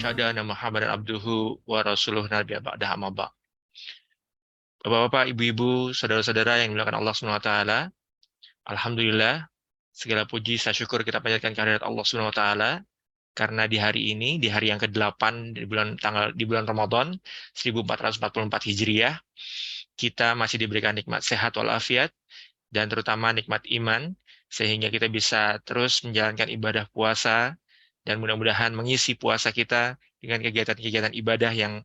Asyhadu anna Muhammadan abduhu wa rasuluh nabiya ba'da amma ba'd. Bapak-bapak, ibu-ibu, saudara-saudara yang dimuliakan Allah Subhanahu wa taala, alhamdulillah segala puji dan syukur kita panjatkan kehadirat Allah Subhanahu wa taala karena di hari ini, di hari yang ke-8 di bulan Ramadan 1444 Hijriah, kita masih diberikan nikmat sehat walafiat dan terutama nikmat iman sehingga kita bisa terus menjalankan ibadah puasa dan mudah-mudahan mengisi puasa kita dengan kegiatan-kegiatan ibadah yang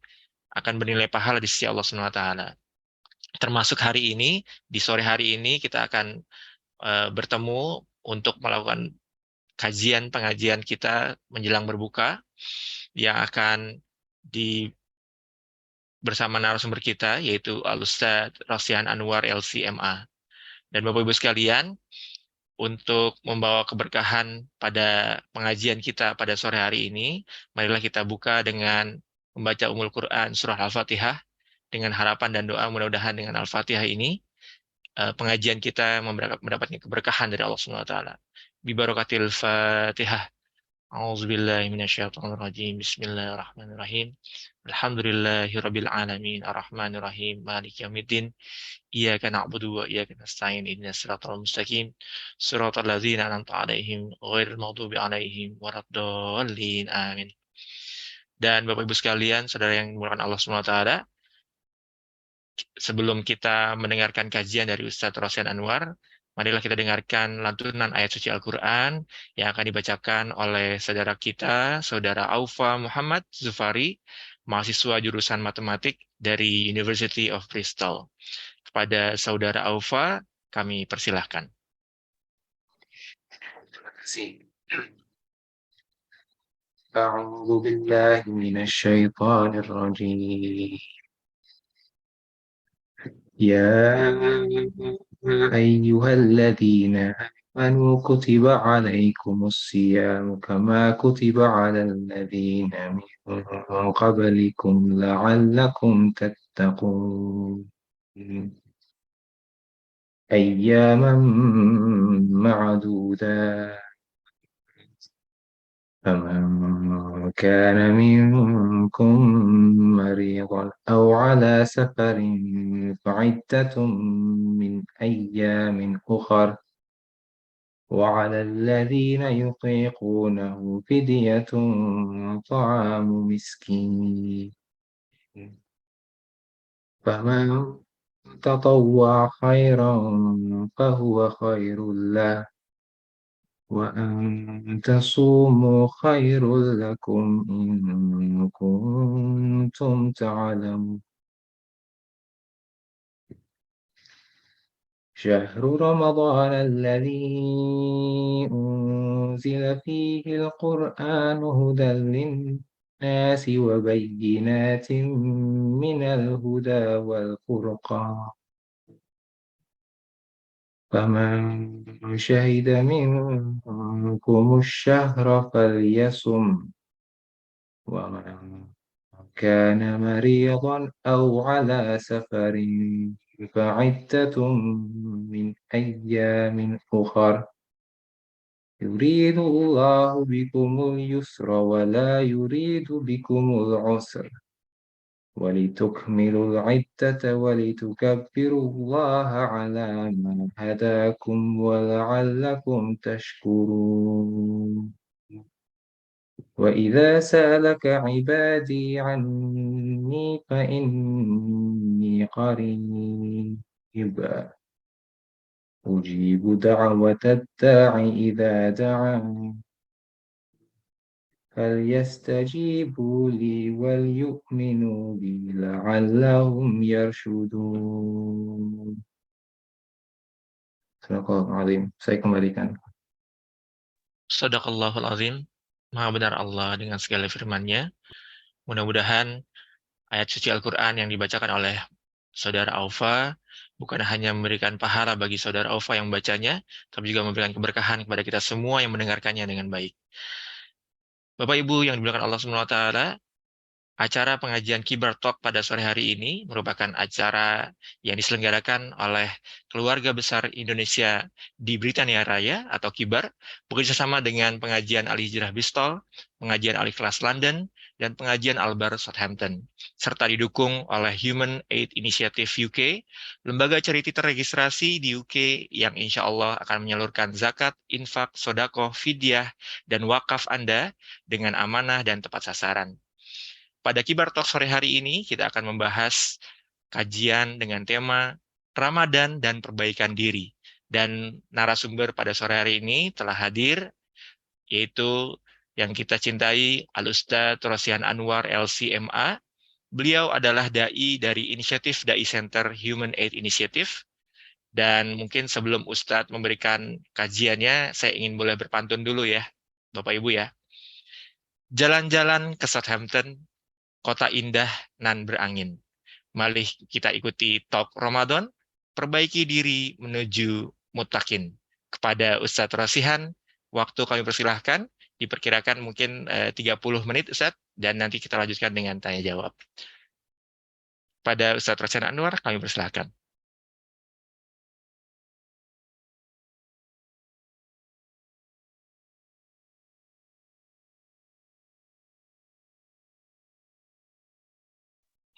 akan bernilai pahala di sisi Allah Subhanahu wa taala. Termasuk hari ini, di sore hari ini kita akan bertemu untuk melakukan pengajian kita menjelang berbuka yang akan bersama narasumber kita yaitu Al-Ustadz Rosyan Anwar LCMA. Dan Bapak Ibu sekalian, untuk membawa keberkahan pada pengajian kita pada sore hari ini, marilah kita buka dengan membaca Ummul Quran surah Al-Fatihah dengan harapan dan doa mudah-mudahan dengan Al-Fatihah ini pengajian kita mendapatkan keberkahan dari Allah Subhanahu wa taala. Bi barakatil Fatihah. A'udzubillahi minasyaitonirrajim. Bismillahirrahmanirrahim. Alhamdulillahirabbil alamin arrahmanirrahim maliki yaumiddin. Iyyaka na'budu wa iyyaka nasta'in ihdinas siratal mustaqim siratal ladzina an'amta 'alaihim ghairil maghdubi 'alaihim waladdallin. Amin. Dan Bapak Ibu sekalian, saudara yang dimuliakan Allah Subhanahu wa taala, sebelum kita mendengarkan kajian dari Ustadz Rosyan Anwar, marilah kita dengarkan lantunan ayat suci Al-Quran yang akan dibacakan oleh saudara kita, saudara Aufa Muhammad Zufari, mahasiswa jurusan matematik dari University of Bristol. Kepada saudara Aufa, kami persilahkan. Terima kasih. A'udzu billahi minasyaitonir rajim. يا أيها الذين آمنوا كتب عليكم الصيام كما كتب على الذين من قبلكم لعلكم تتقون أياما معدودات فمن كان منكم مريضا أو على سفر فعدة من أيام أخر وعلى الذين يطيقونه فدية طعام مسكين فمن تطوع خيرا فهو خير له وأن تصوموا خير لكم إن كنتم تعلمون شهر رمضان الذي أنزل فيه القرآن هدى للناس وبينات من الهدى والفرقان فمن شهد منكم الشهر فليصم ومن كان مريضا أو على سفر فعدة من أيام أخر يريد الله بكم اليسر ولا يريد بكم العسر ولتكملوا العدة ولتكبروا الله على ما هداكم ولعلكم تشكرون وإذا سألك عبادي عني فإني قريب أجيب دعوة الداع إذا دعان فليستجيبوا لي وليؤمنوا بي لعلهم يرشدون. Sadaqallahul azim. Saya kembalikan. Shadaqallahul azim. Maha benar Allah dengan segala firman-Nya. Mudah-mudahan ayat suci Al-Quran yang dibacakan oleh saudara Aufa bukan hanya memberikan pahala bagi saudara Aufa yang membacanya, tapi juga memberikan keberkahan kepada kita semua yang mendengarkannya dengan baik. Bapak Ibu yang dimuliakan Allah Subhanahu wa taala, acara pengajian Kibar Talk pada sore hari ini merupakan acara yang diselenggarakan oleh Keluarga Besar Indonesia di Britania Raya atau Kibar, bekerjasama dengan pengajian Al-Hijrah Bristol, pengajian Al-Ikhlas London, dan pengajian Al-Bar Southampton, serta didukung oleh Human Aid Initiative UK, lembaga charity terregistrasi di UK yang insya Allah akan menyalurkan zakat, infak, sodakoh, fidyah, dan wakaf Anda dengan amanah dan tepat sasaran. Pada Kibar Talk sore hari ini, kita akan membahas kajian dengan tema Ramadan dan Perbaikan Diri. Dan narasumber pada sore hari ini telah hadir, yaitu yang kita cintai Al-Ustadz Rosihan Anwar LCMA. Beliau adalah dai dari inisiatif Dai Center Human Aid Initiative. Dan mungkin sebelum Ustadz memberikan kajiannya, saya ingin boleh berpantun dulu ya, Bapak Ibu ya. Jalan-jalan ke Southampton, kota indah nan berangin. Mari kita ikuti talk Ramadan, perbaiki diri menuju mutakin. Kepada Ustadz Rosihan, waktu kami persilahkan, diperkirakan mungkin 30 menit Ustadz, dan nanti kita lanjutkan dengan tanya jawab. Pada Ustadz Rosihan Anwar, kami persilahkan.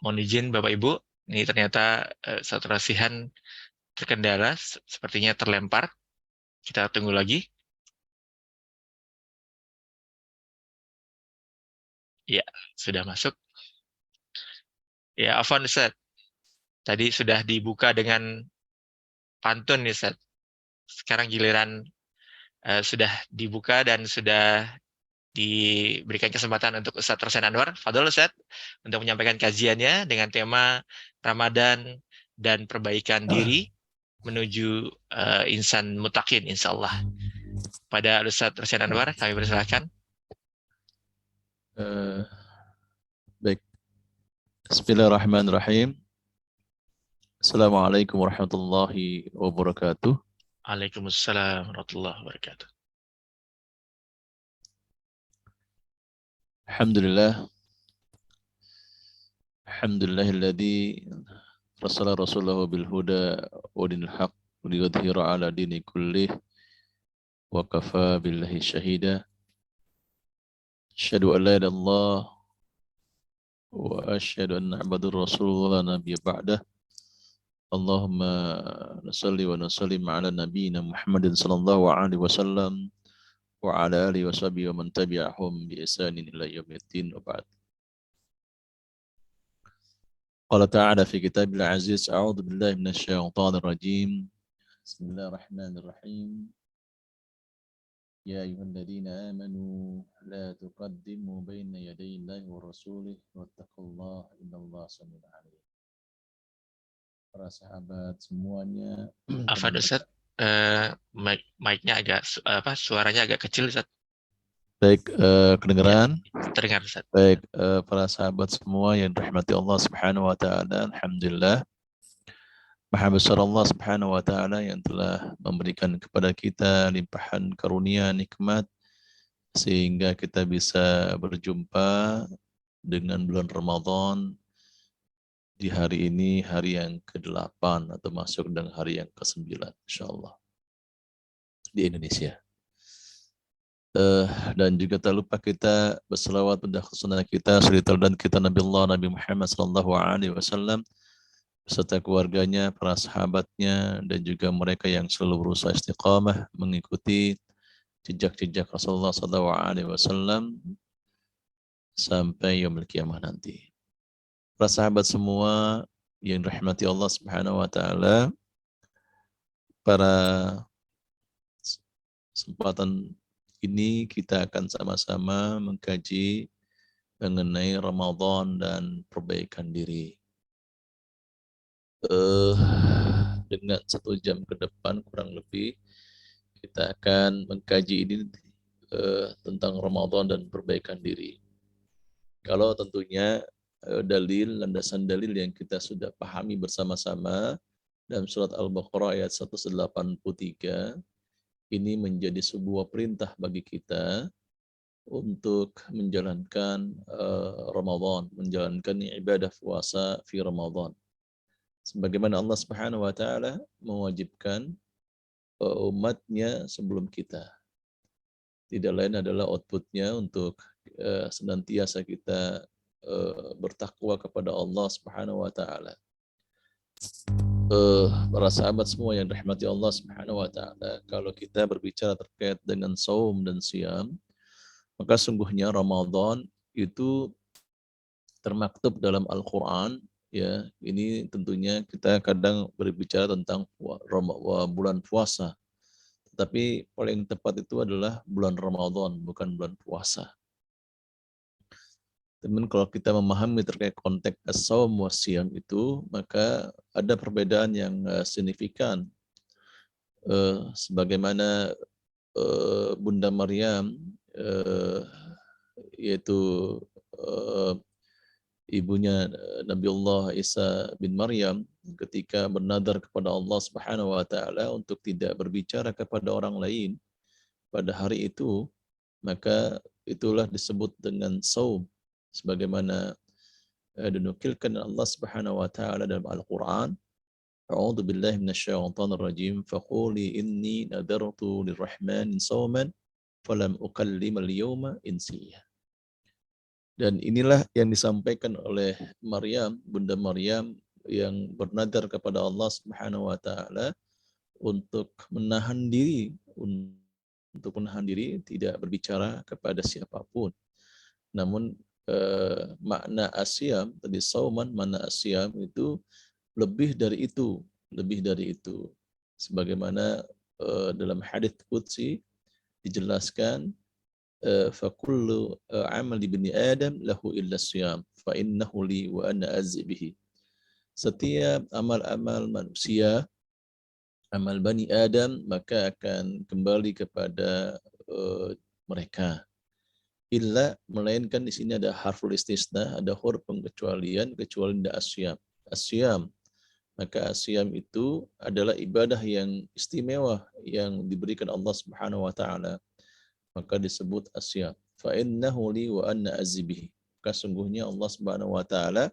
Mohon izin Bapak Ibu, ini ternyata Ustadz Rosihan terkendala, sepertinya terlempar. Kita tunggu lagi. Ya, sudah masuk. Ya, Afwan Ustadz. Tadi sudah dibuka dengan pantun nih Ustadz. Sekarang giliran sudah dibuka dan sudah diberikan kesempatan untuk Ustadz Rosihan Anwar. Fadhol Ustadz untuk menyampaikan kajiannya dengan tema Ramadan dan perbaikan diri menuju insan mutakin insya Allah. Pada Ustadz Rosihan Anwar kami persilahkan. Baik. Bismillahirrahmanirrahim. Assalamualaikum warahmatullahi wabarakatuh. Waalaikumsalam warahmatullahi wabarakatuh. Alhamdulillah. Alhamdulillahilladzi rasala rasulahu bil huda wa dinil haq liyudhhira ala dini kullih wa kafa billahi syahida. Asyhadu an la ilaha illallah wa asyhadu anna Muhammadar Rasulullah nabiyya ba'dah. Allahumma nasalli wa nasallim ala nabiyyina Muhammadin sallallahu alaihi wasallam wa ala alihi wa sahbihi wa man tabi'ahum bi ihsanin ila yaumiddin wa ba'd. Qala ta'ala fi kitabil aziz a'udzu billahi minasyaitonir rajim. Bismillahirrahmanirrahim. Ya ayyuhalladzina amanu la tuqaddimu baina yaday Allahi wa rasulih wattaqullaha innallaha samii'un 'aliim. Para sahabat semuanya. Afwan Ustadz, mic-nya agak suaranya agak kecil Ustadz. Baik, kedengaran? Ya, terdengar Ustadz. Baik, para sahabat semua yang dirahmati Allah Subhanahu wa taala, alhamdulillah. Maha besar Allah Subhanahu wa taala yang telah memberikan kepada kita limpahan karunia nikmat sehingga kita bisa berjumpa dengan bulan Ramadan di hari ini, hari yang ke-8 atau masuk dengan hari yang ke-9 insyaallah di Indonesia. Dan juga tak lupa kita berselawat pada sunnah kita, suri dan kita Nabi Allah Nabi Muhammad sallallahu alaihi wasallam beserta keluarganya, para sahabatnya dan juga mereka yang selalu berusaha istiqamah mengikuti jejak-jejak Rasulullah sallallahu alaihi wasallam sampai yaumul kiamah nanti. Para sahabat semua yang dirahmati Allah Subhanahu wa taala, pada kesempatan ini kita akan sama-sama mengkaji mengenai Ramadan dan perbaikan diri. Dengan 1 jam ke depan kurang lebih kita akan mengkaji ini tentang Ramadan dan perbaikan diri. Kalau tentunya dalil, landasan dalil yang kita sudah pahami bersama-sama dalam surat Al-Baqarah ayat 183 ini menjadi sebuah perintah bagi kita untuk menjalankan Ramadan, menjalankan ibadah puasa fi Ramadan. Sebagaimana Allah Subhanahu wa taala mewajibkan umatnya sebelum kita. Tidak lain adalah outputnya untuk senantiasa kita bertakwa kepada Allah Subhanahu wa taala. Para sahabat semua yang dirahmati Allah Subhanahu wa taala, kalau kita berbicara terkait dengan saum dan siam, maka sungguhnya Ramadan itu termaktub dalam Al-Qur'an, ya. Ini tentunya kita kadang berbicara tentang bulan puasa. Tapi paling tepat itu adalah bulan Ramadan, bukan bulan puasa. Teman, kalau kita memahami terkait konteks as-saum wa siyam itu, maka ada perbedaan yang signifikan. Sebagaimana Bunda Maryam, yaitu ibunya Nabiullah Isa bin Maryam, ketika bernadar kepada Allah Subhanahu wa taala untuk tidak berbicara kepada orang lain pada hari itu, maka itulah disebut dengan saum, sebagaimana dinukilkan Allah Subhanahu wa taala dalam Al-Qur'an, A'udzu billahi minasyaitonir rajim, faquli inni nadartu lirrahmani shauman falam ukallimal yawma insiya. Dan inilah yang disampaikan oleh Maryam, Bunda Maryam, yang bernadar kepada Allah Subhanahu wa taala untuk menahan diri tidak berbicara kepada siapapun. Namun makna asyam tadi sauman, makna asyam itu lebih dari itu, sebagaimana dalam hadits qudsi dijelaskan, fakullu amal ibni adam lahu illa siyam fa innahu li wa ana azzi bihi. Setiap amal-amal manusia, amal bani Adam, maka akan kembali kepada mereka. Illa, melainkan di sini ada harful istisna, ada huruf pengecualian, kecuali tidak asyam. Asyam, maka asyam itu adalah ibadah yang istimewa yang diberikan Allah Subhanahu wa taala, maka disebut asyam. Fa innahu li wa anna azibihi. Maka sungguhnya Allah Subhanahu wa taala,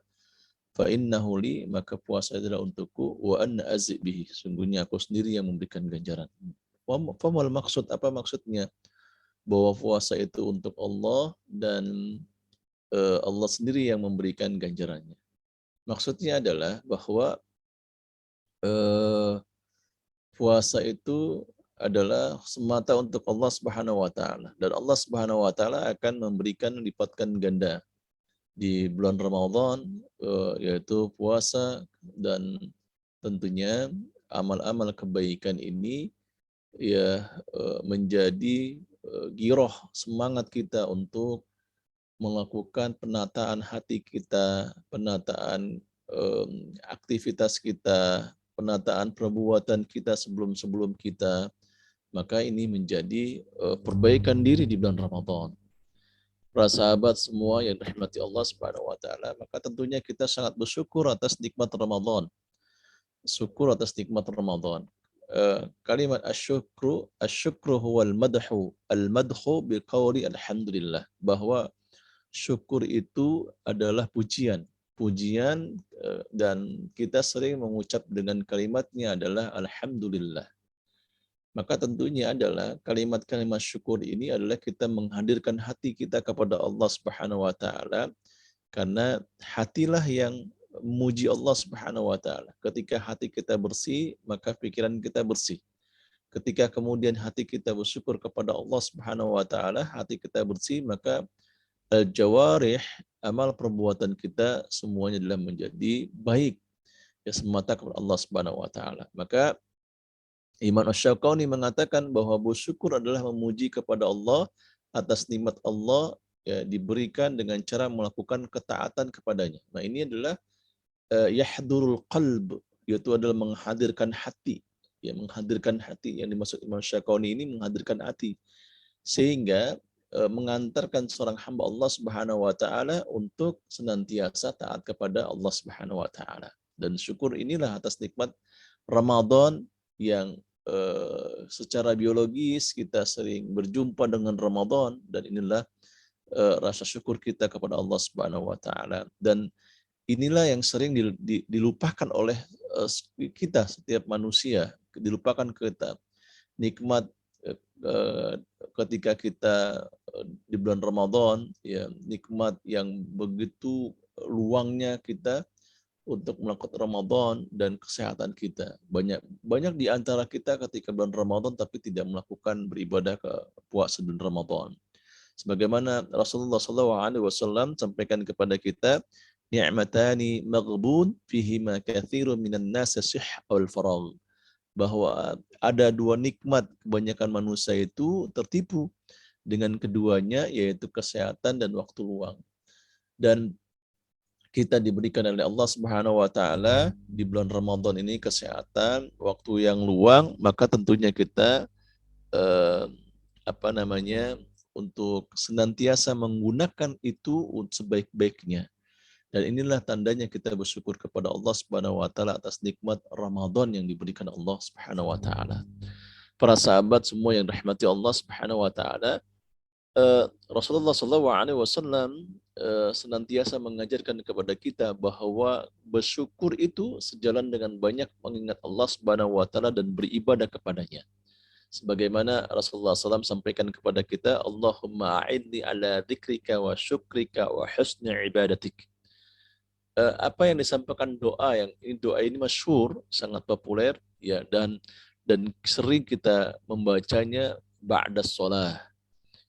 fa innahu li, maka puasa adalah untukku, wa anna azibihi, sungguhnya aku sendiri yang memberikan ganjaran. Famal maksud, apa maksudnya? Bahwa puasa itu untuk Allah dan Allah sendiri yang memberikan ganjarannya. Maksudnya adalah bahwa puasa itu adalah semata untuk Allah Subhanahu wa taala, dan Allah Subhanahu wa taala akan memberikan lipatkan ganda di bulan Ramadan, yaitu puasa, dan tentunya amal-amal kebaikan ini ya menjadi giroh semangat kita untuk melakukan penataan hati kita, penataan aktivitas kita, penataan perbuatan kita sebelum kita. Maka ini menjadi perbaikan diri di bulan Ramadan. Para sahabat semua yang dirahmati Allah Subhanahu wa taala, maka tentunya kita sangat bersyukur atas nikmat Ramadan. Syukur atas nikmat Ramadan. Kalimat asyukru huwal madhu, al-madhu biqauli alhamdulillah, bahwa syukur itu adalah pujian. Dan kita sering mengucap dengan kalimatnya adalah alhamdulillah. Maka tentunya adalah kalimat-kalimat syukur ini adalah kita menghadirkan hati kita kepada Allah Subhanahu wa taala, karena hatilah yang memuji Allah Subhanahu wa taala. Ketika hati kita bersih, maka pikiran kita bersih. Ketika kemudian hati kita bersyukur kepada Allah Subhanahu wa taala, hati kita bersih, maka al-jawarih, amal perbuatan kita semuanya adalah menjadi baik, ya semata kepada Allah Subhanahu wa taala. Maka Imam Asy-Syaukani mengatakan bahwa bersyukur adalah memuji kepada Allah atas nikmat Allah, ya, diberikan dengan cara melakukan ketaatan kepadanya. Nah, ini adalah yahdurul qalb, yaitu adalah menghadirkan hati. Ya, menghadirkan hati, yang dimaksud Imam Asy-Syaukani ini menghadirkan hati, sehingga mengantarkan seorang hamba Allah Subhanahu wa taala untuk senantiasa taat kepada Allah Subhanahu wa taala. Dan syukur inilah atas nikmat Ramadan yang secara biologis kita sering berjumpa dengan Ramadan, dan inilah rasa syukur kita kepada Allah Subhanahu wa taala. Dan inilah yang sering dilupakan oleh kita, setiap manusia, dilupakan kita. Nikmat ketika kita di bulan Ramadan, ya nikmat yang begitu luangnya kita untuk melakukan Ramadan dan kesehatan kita. Banyak di antara kita ketika bulan Ramadan tapi tidak melakukan beribadah ke puasa bulan Ramadan. Sebagaimana Rasulullah SAW sampaikan kepada kita, ni'matani maghbun fihima katsirun minan nas sihh wal faragh. Bahwa ada dua nikmat kebanyakan manusia itu tertipu dengan keduanya, yaitu kesehatan dan waktu luang. Dan kita diberikan oleh Allah Subhanahu wa taala di bulan Ramadan ini kesehatan, waktu yang luang, maka tentunya kita untuk senantiasa menggunakan itu sebaik-baiknya. Dan inilah tandanya kita bersyukur kepada Allah Subhanahu wa taala atas nikmat Ramadan yang diberikan Allah Subhanahu wa taala. Para sahabat semua yang dirahmati Allah Subhanahu wa taala, Rasulullah SAW senantiasa mengajarkan kepada kita bahwa bersyukur itu sejalan dengan banyak mengingat Allah Subhanahu wa taala dan beribadah kepadanya. Sebagaimana Rasulullah SAW sampaikan kepada kita, Allahumma a'inni ala dzikrika wa syukrika wa husni ibadatik. Apa yang disampaikan doa ini masyhur, sangat populer ya, dan sering kita membacanya ba'da shalah.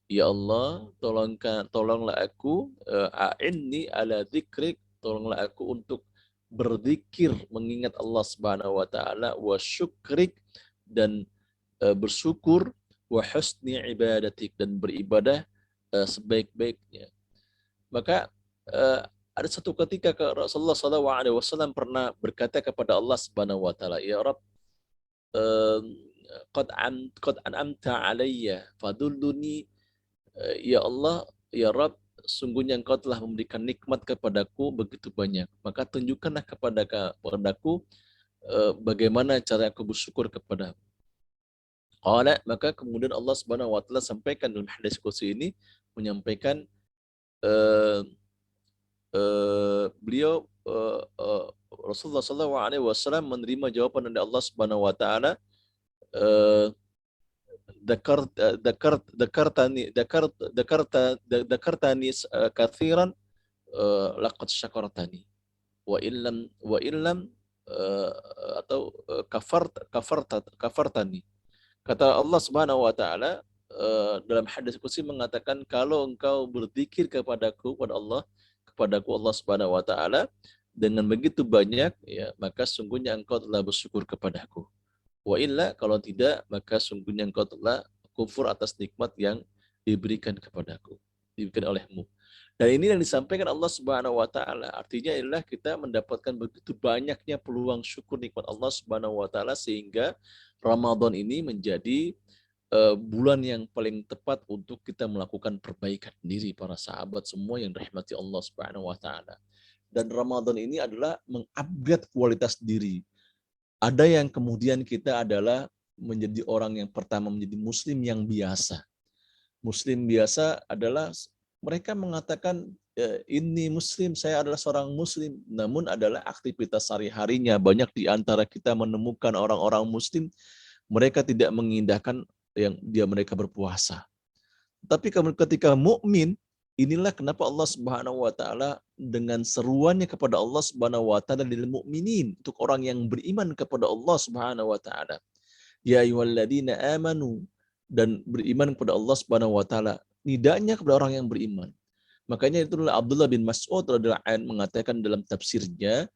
Ya Allah, tolonglah aku, a'inni ala dzikrik, tolonglah aku untuk berzikir mengingat Allah Subhanahu wa taala, wa syukrik, dan bersyukur, wa husni ibadatik, dan beribadah sebaik-baiknya. Maka ada satu ketika Rasulullah SAW pernah berkata kepada Allah Subhanahu wa taala, ya Rabb, qad an'amta alayya fadulluni, ya Allah, ya Rabb, sungguhnya Engkau telah memberikan nikmat kepadaku begitu banyak, maka tunjukkanlah kepadaku bagaimana cara aku bersyukur kepadamu. Maka kemudian Allah Subhanahu wa taala sampaikan dalam hadis qudsi ini, menyampaikan beliau Rasulullah SAW menerima jawaban dari Allah Subhanahu wa taala, dakartani katsiran laqad syakartani wa illam atau kafartani. Kata Allah Subhanahu wa taala dalam hadis qudsi mengatakan, kalau engkau berzikir kepadaku Allah Subhanahu wa taala dengan begitu banyak, ya, maka sungguhnya engkau telah bersyukur kepadaku. Wa illa, kalau tidak, maka sungguhnya engkau telah kufur atas nikmat yang diberikan kepadaku, diberikan olehmu. Dan ini yang disampaikan Allah Subhanahu wa taala, artinya adalah kita mendapatkan begitu banyaknya peluang syukur nikmat Allah Subhanahu wa taala, sehingga Ramadan ini menjadi bulan yang paling tepat untuk kita melakukan perbaikan diri, para sahabat semua yang dirahmati Allah Subhanahu wa taala. Dan Ramadan ini adalah mengupgrade kualitas diri. Ada yang kemudian kita adalah menjadi orang yang pertama menjadi muslim yang biasa. Muslim biasa adalah mereka mengatakan, ini muslim, saya adalah seorang muslim, namun adalah aktivitas sehari-harinya. Banyak di antara kita menemukan orang-orang muslim, mereka tidak mengindahkan yang mereka berpuasa. Tapi ketika mukmin, inilah kenapa Allah Subhanahu wa taala dengan seruannya kepada Allah Subhanahu wa taala lil mukminin, untuk orang yang beriman kepada Allah Subhanahu wa taala. Ya ayyuhalladzina amanu, dan beriman kepada Allah Subhanahu wa taala. Nidanya kepada orang yang beriman. Makanya itulah Abdullah bin Mas'ud radhiyallahu anhu mengatakan dalam tafsirnya,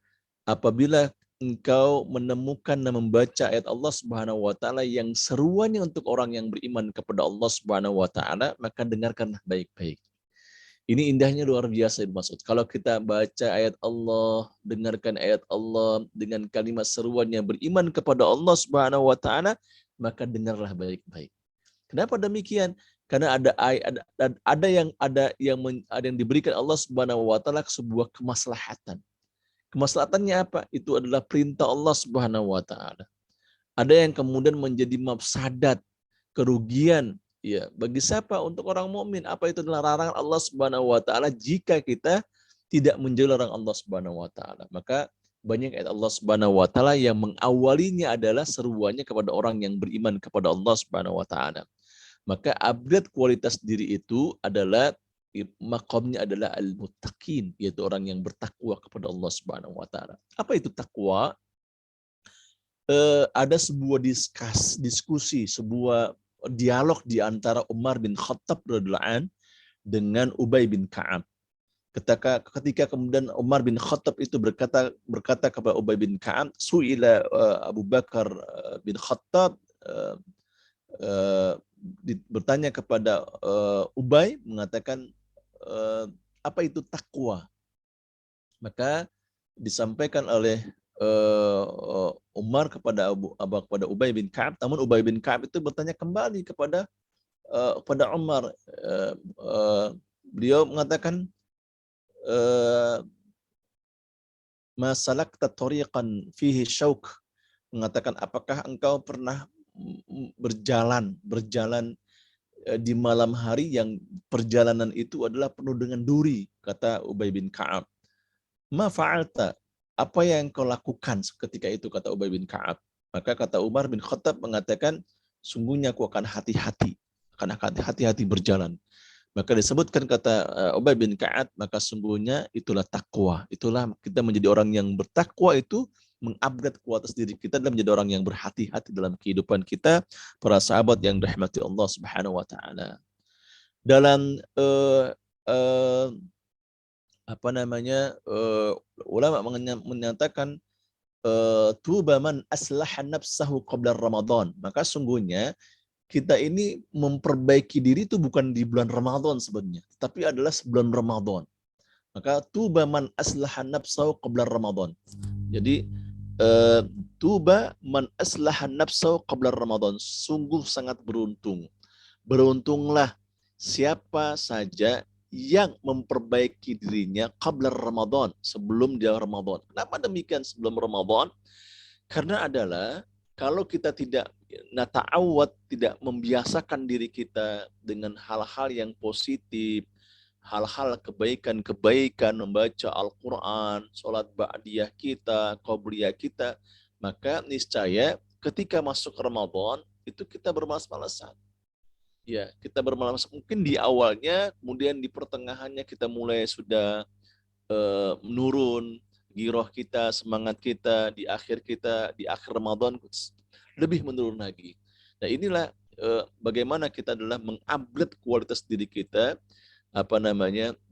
apabila engkau menemukan dan membaca ayat Allah Subhanahu wa taala yang seruannya untuk orang yang beriman kepada Allah Subhanahu wa taala, maka dengarkanlah baik-baik. Ini indahnya luar biasa, maksud. Kalau kita baca ayat Allah, dengarkan ayat Allah dengan kalimat seruannya beriman kepada Allah Subhanahu wa taala, maka dengarlah baik-baik. Kenapa demikian? Karena ada yang diberikan Allah Subhanahu wa taala sebuah kemaslahatan. Kemaslahatannya apa? Itu adalah perintah Allah Subhanahu wa taala. Ada yang kemudian menjadi mafsadat, kerugian, ya, bagi siapa? Untuk orang mukmin. Apa itu? Adalah larangan Allah Subhanahu wa taala jika kita tidak menjauhi larangan Allah Subhanahu wa taala. Maka banyak ayat Allah Subhanahu wa taala yang mengawalinya adalah seruannya kepada orang yang beriman kepada Allah Subhanahu wa taala. Maka upgrade kualitas diri itu adalah makomnya adalah al-muttaqin, yaitu orang yang bertakwa kepada Allah Subhanahu wa taala. Apa itu takwa? Ada sebuah diskusi, sebuah dialog di antara Umar bin Khattab radhiyallahu an dengan Ubay bin Ka'ab. Ketika kemudian Umar bin Khattab itu berkata kepada Ubay bin Ka'ab, su'ila Abu Bakar bin Khattab, bertanya kepada Ubay, mengatakan apa itu takwa? Maka disampaikan oleh Umar kepada Ubay bin Ka'ab, namun Ubay bin Ka'ab itu bertanya kembali kepada Umar. Beliau mengatakan, ma salakta tariqan fihi syauk, mengatakan apakah engkau pernah berjalan di malam hari yang perjalanan itu adalah penuh dengan duri, kata Ubay bin Ka'ab. Ma fa'alta, apa yang kau lakukan ketika itu, kata Ubay bin Ka'ab. Maka kata Umar bin Khattab mengatakan, sungguhnya aku akan hati-hati berjalan. Maka disebutkan kata Ubay bin Ka'ab, maka sungguhnya itulah takwa. Itulah kita menjadi orang yang bertakwa, itu mengupgrade kualitas diri kita dan menjadi orang yang berhati-hati dalam kehidupan kita, para sahabat yang dirahmati Allah Subhanahu wa taala. Dalam ulama menyatakan tuba man aslaha nafsahu qabla Ramadan. Maka sungguhnya kita ini memperbaiki diri itu bukan di bulan Ramadan sebenarnya, tapi adalah sebelum Ramadan. Maka tuba man aslaha nafsahu qabla Ramadan. Jadi tuba man aslaha nafsahu qabla Ramadan. Sungguh sangat beruntung. Beruntunglah siapa saja yang memperbaiki dirinya qabla Ramadan, sebelum dia Ramadan. Kenapa demikian sebelum Ramadan? Karena adalah kalau kita tidak nata'awad, tidak membiasakan diri kita dengan hal-hal yang positif, hal-hal kebaikan-kebaikan, membaca Al-Quran, sholat ba'diyah kita, qobliyah kita, maka niscaya ketika masuk Ramadan, itu kita bermalas-malasan. Ya, kita bermalas mungkin di awalnya, kemudian di pertengahannya kita mulai sudah menurun giroh kita, semangat kita, di akhir Ramadan lebih menurun lagi. Nah, inilah bagaimana kita adalah mengupgrade kualitas diri kita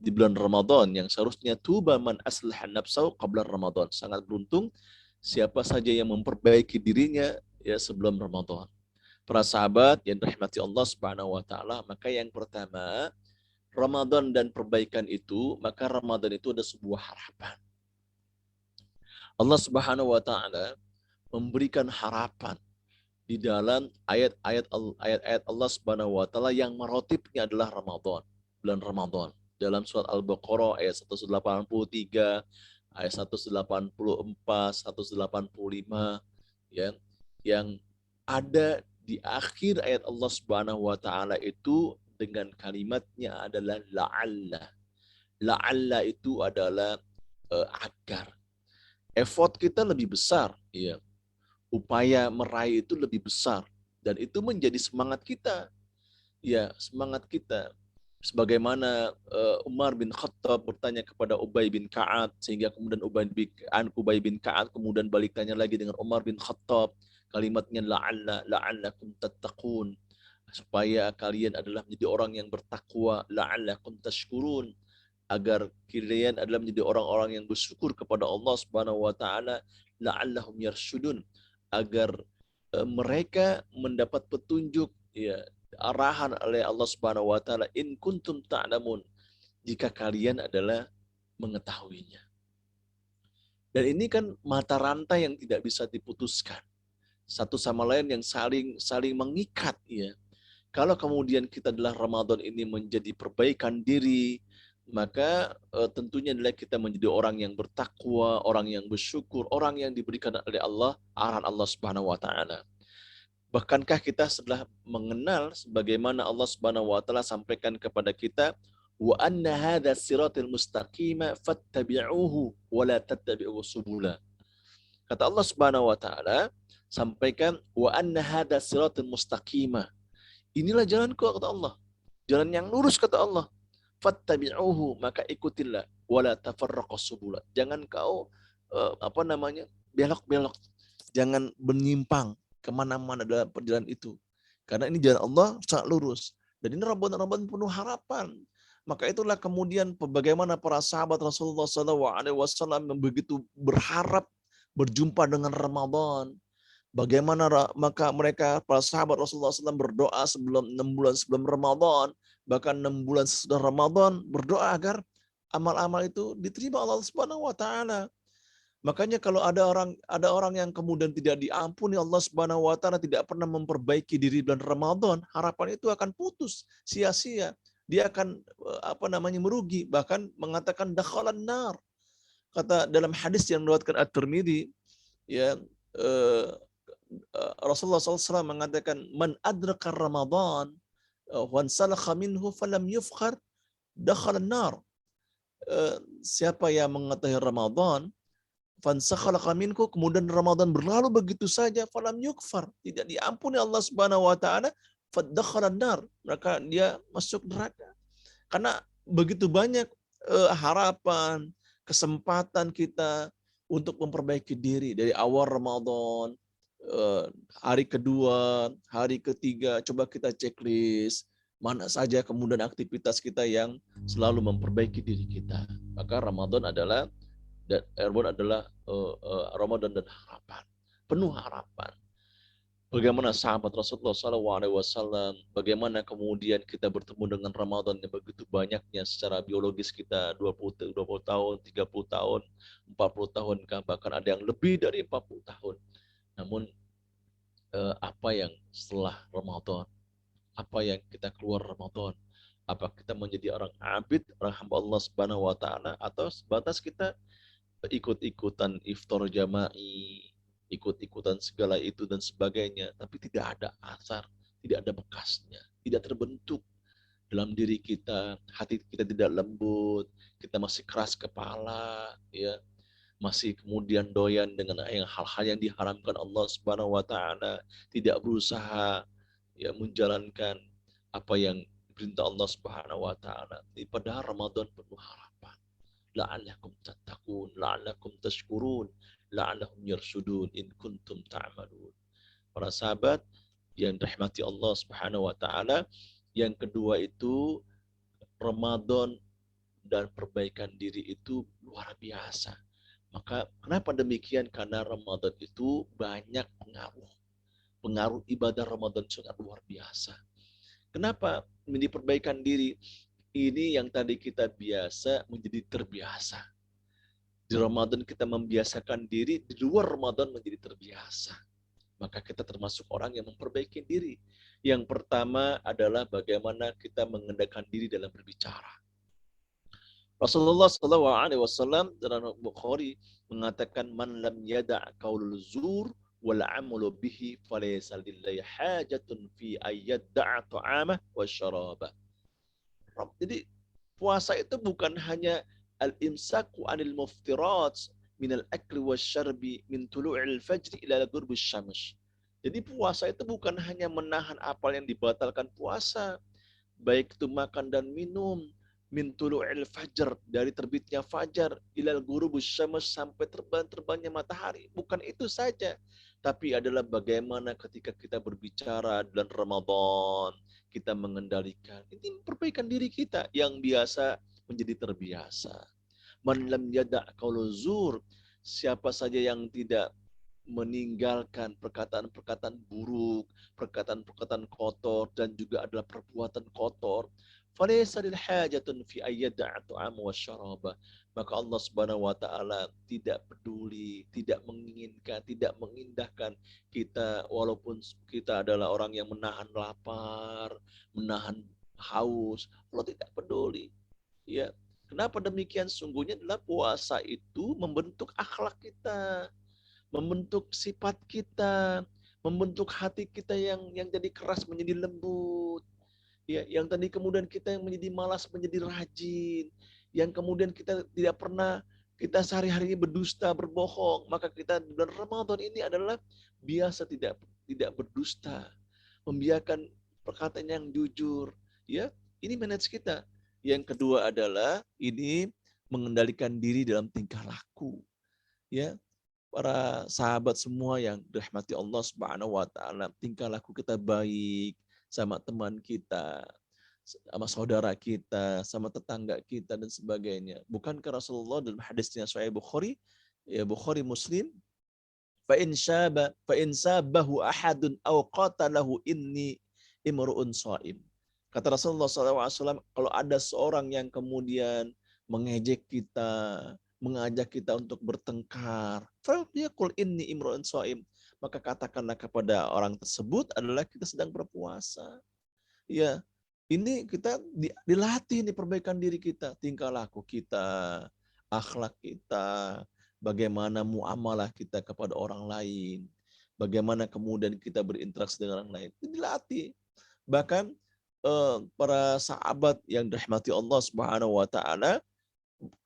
di bulan Ramadan, yang seharusnya tuba man aslaha nafsahu qabla Ramadan. Sangat beruntung siapa saja yang memperbaiki dirinya ya sebelum Ramadan. Para sahabat yang dirahmati Allah Subhanahu wa taala, maka yang pertama, Ramadan dan perbaikan itu, maka Ramadan itu ada sebuah harapan. Allah Subhanahu wa taala memberikan harapan di dalam ayat-ayat Allah Subhanahu wa taala yang merotipnya adalah Ramadan, bulan Ramadan. Dalam surat Al-Baqarah ayat 183, ayat 184, 185 ya, yang ada di akhir ayat Allah Subhanahu wa taala itu dengan kalimatnya adalah la'alla. La'alla itu adalah agar. Effort kita lebih besar, ya. Upaya meraih itu lebih besar, dan itu menjadi semangat kita. Ya, semangat kita. Sebagaimana Umar bin Khattab bertanya kepada Ubay bin Ka'ab, sehingga kemudian Ubay bin Ka'ab kemudian balik tanya lagi dengan Umar bin Khattab, kalimatnya la'allakum tattaqun, supaya kalian adalah menjadi orang yang bertakwa, la'allakum tashkurun, agar kalian adalah menjadi orang-orang yang bersyukur kepada Allah Subhanahu wa taala, la'allahum yarshudun, agar mereka mendapat petunjuk, ya, arahan oleh Allah Subhanahu wa taala, in kuntum ta'lamun, jika kalian adalah mengetahuinya. Dan ini kan mata rantai yang tidak bisa diputuskan, satu sama lain yang saling mengikat, ya. Kalau kemudian kita adalah Ramadan ini menjadi perbaikan diri, maka tentunya adalah kita menjadi orang yang bertakwa, orang yang bersyukur, orang yang diberikan oleh Allah arahan Allah Subhanahu wa taala. Bahkankah kita setelah mengenal sebagaimana Allah Subhanahu wa taala sampaikan kepada kita, wa anna hadza siratal mustaqima fattabi'uhu wa la tattabi'us subula. Kata Allah Subhanahu wa taala, sampaikan wa anna hadza siratal mustaqimah. Inilah jalanku kata Allah. Jalan yang lurus kata Allah. Fattabi'uhu, maka ikutilah, wala tafarraqas subula. Jangan kau belok-belok. Jangan menyimpang kemana-mana dalam perjalanan itu. Karena ini jalan Allah sangat lurus. Dan ini Ramadan penuh harapan. Maka itulah kemudian bagaimana para sahabat Rasulullah SAW begitu berharap berjumpa dengan Ramadan. Bagaimana maka mereka para sahabat Rasulullah SAW berdoa sebelum 6 bulan sebelum Ramadan, bahkan 6 bulan sesudah Ramadan berdoa agar amal-amal itu diterima Allah Subhanahu wa taala. Makanya kalau ada orang yang kemudian tidak diampuni Allah Subhanahu wa taala, tidak pernah memperbaiki diri bulan Ramadan, harapan itu akan putus, sia-sia. Dia akan merugi, bahkan mengatakan dakhalan nar. Kata dalam hadis yang diriwayatkan At-Tirmidzi, ya Rasulullah SAW mengatakan man adraka Ramadan wan salakha minhu falam yufkhar dakhalan nar. Siapa yang mengetahui Ramadan fansakhalaka minhu, kemudian Ramadan berlalu begitu saja, falam yukfar, tidak diampuni Allah Subhanahu wa taala, fadakhalan nar, maka dia masuk neraka. Karena begitu banyak harapan, kesempatan kita untuk memperbaiki diri dari awal Ramadan, hari kedua, hari ketiga, coba kita checklist mana saja kemudian aktivitas kita yang selalu memperbaiki diri kita. Maka Ramadan adalah Ramadan dan harapan, penuh harapan. Bagaimana sahabat Rasulullah SAW, bagaimana kemudian kita bertemu dengan Ramadan yang begitu banyaknya secara biologis kita 20 tahun, 30 tahun, 40 tahun, bahkan ada yang lebih dari 40 tahun. Namun apa yang setelah Ramadan? Apa yang kita keluar Ramadan? Apa kita menjadi orang abid, orang hamba Allah Subhanahu wa taala, atau sebatas kita ikut-ikutan iftar jama'i, ikut-ikutan segala itu dan sebagainya, tapi tidak ada asar, tidak ada bekasnya, tidak terbentuk dalam diri kita, hati kita tidak lembut, kita masih keras kepala, ya, masih kemudian doyan dengan hal-hal yang diharamkan Allah Subhanahu wa taala, tidak berusaha ya menjalankan apa yang diperintah Allah Subhanahu wa taala. Padahal Ramadan penuh harapan. La'allakum tattaqun, la'allakum tashkurun, la'allahum yarsudun in kuntum ta'malun. Para sahabat yang dirahmati Allah Subhanahu wa taala, yang kedua itu Ramadan dan perbaikan diri itu luar biasa. Maka kenapa demikian? Karena Ramadan itu banyak pengaruh. Pengaruh ibadah Ramadan sangat luar biasa. Kenapa ini perbaikan diri? Ini yang tadi kita biasa menjadi terbiasa. Di Ramadan kita membiasakan diri, di luar Ramadan menjadi terbiasa. Maka kita termasuk orang yang memperbaiki diri. Yang pertama adalah bagaimana kita mengendalikan diri dalam berbicara. Rasulullah SAW dalam Bukhari mengatakan man lam yada' qaulul zur wal 'amalu bihi falaysa lillahi hajatun fi ayyadda'a ta'amah wa syarabah. Jadi puasa itu bukan hanya al-imsaku 'anil muftirat min al-akli wasyarbi min tulu'il fajri ila ghurubis syams. Jadi puasa itu bukan hanya menahan apa yang dibatalkan puasa, baik itu makan dan minum, min tulu'il fajr, dari terbitnya fajar, ila ghurubis syams, sampai terbangnya matahari. Bukan itu saja, tapi adalah bagaimana ketika kita berbicara bulan Ramadan, kita mengendalikan. Ini perbaikan diri kita yang biasa menjadi terbiasa. Man lam yada' qauluz zur, siapa saja yang tidak meninggalkan perkataan-perkataan buruk, perkataan-perkataan kotor, dan juga adalah perbuatan kotor, falaysa lil hajatun fi ayyada'a ta'am wa syaraba. Maka Allah Subhanahu wa taala tidak peduli, tidak menginginkan, tidak mengindahkan kita walaupun kita adalah orang yang menahan lapar, menahan haus. Allah tidak peduli. Ya, kenapa demikian? Sungguhnya adalah puasa itu membentuk akhlak kita, membentuk sifat kita, membentuk hati kita yang jadi keras menjadi lembut. Ya, yang tadi kemudian kita yang menjadi malas menjadi rajin, yang kemudian kita tidak pernah kita sehari-hari berdusta, berbohong, maka kita di bulan Ramadan ini adalah biasa tidak berdusta, membiarkan perkataan yang jujur, ya. Ini manage kita. Yang kedua adalah ini mengendalikan diri dalam tingkah laku, ya. Para sahabat semua yang dirahmati Allah Subhanahu wa taala, tingkah laku kita baik sama teman kita, sama saudara kita, sama tetangga kita dan sebagainya. Bukankah Rasulullah dalam hadisnya Sahih Bukhari, ya Bukhari Muslim, fa in sabahu ahadun aw qatalahu inni imru'un shaim. Kata Rasulullah SAW, kalau ada seorang yang kemudian mengejek kita, mengajak kita untuk bertengkar, falyaqul inni imru'un shaim, maka katakanlah kepada orang tersebut adalah kita sedang berpuasa. Ya, ini kita dilatih nih perbaikan diri kita, tingkah laku kita, akhlak kita, bagaimana muamalah kita kepada orang lain, bagaimana kemudian kita berinteraksi dengan orang lain. Ini dilatih. Bahkan para sahabat yang dirahmati Allah Subhanahu wa taala,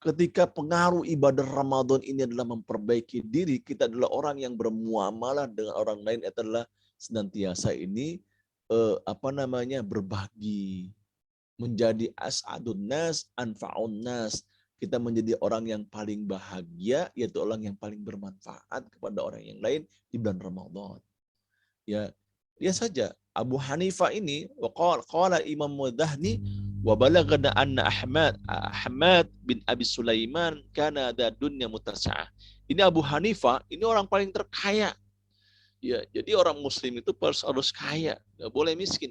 ketika pengaruh ibadah Ramadan ini adalah memperbaiki diri, kita adalah orang yang bermuamalah dengan orang lain adalah senantiasa ini berbagi, menjadi as'adun nas, anfa'un nas. Kita menjadi orang yang paling bahagia, yaitu orang yang paling bermanfaat kepada orang yang lain di bulan Ramadan. Ya, dia saja Abu Hanifah ini qala Imam Mudhani wa balagana anna Ahmad bin Abi Sulaiman kana ada dunya mutasa'ah. Ini Abu Hanifah, ini orang paling terkaya. Ya, jadi orang muslim itu harus kaya, nggak boleh miskin,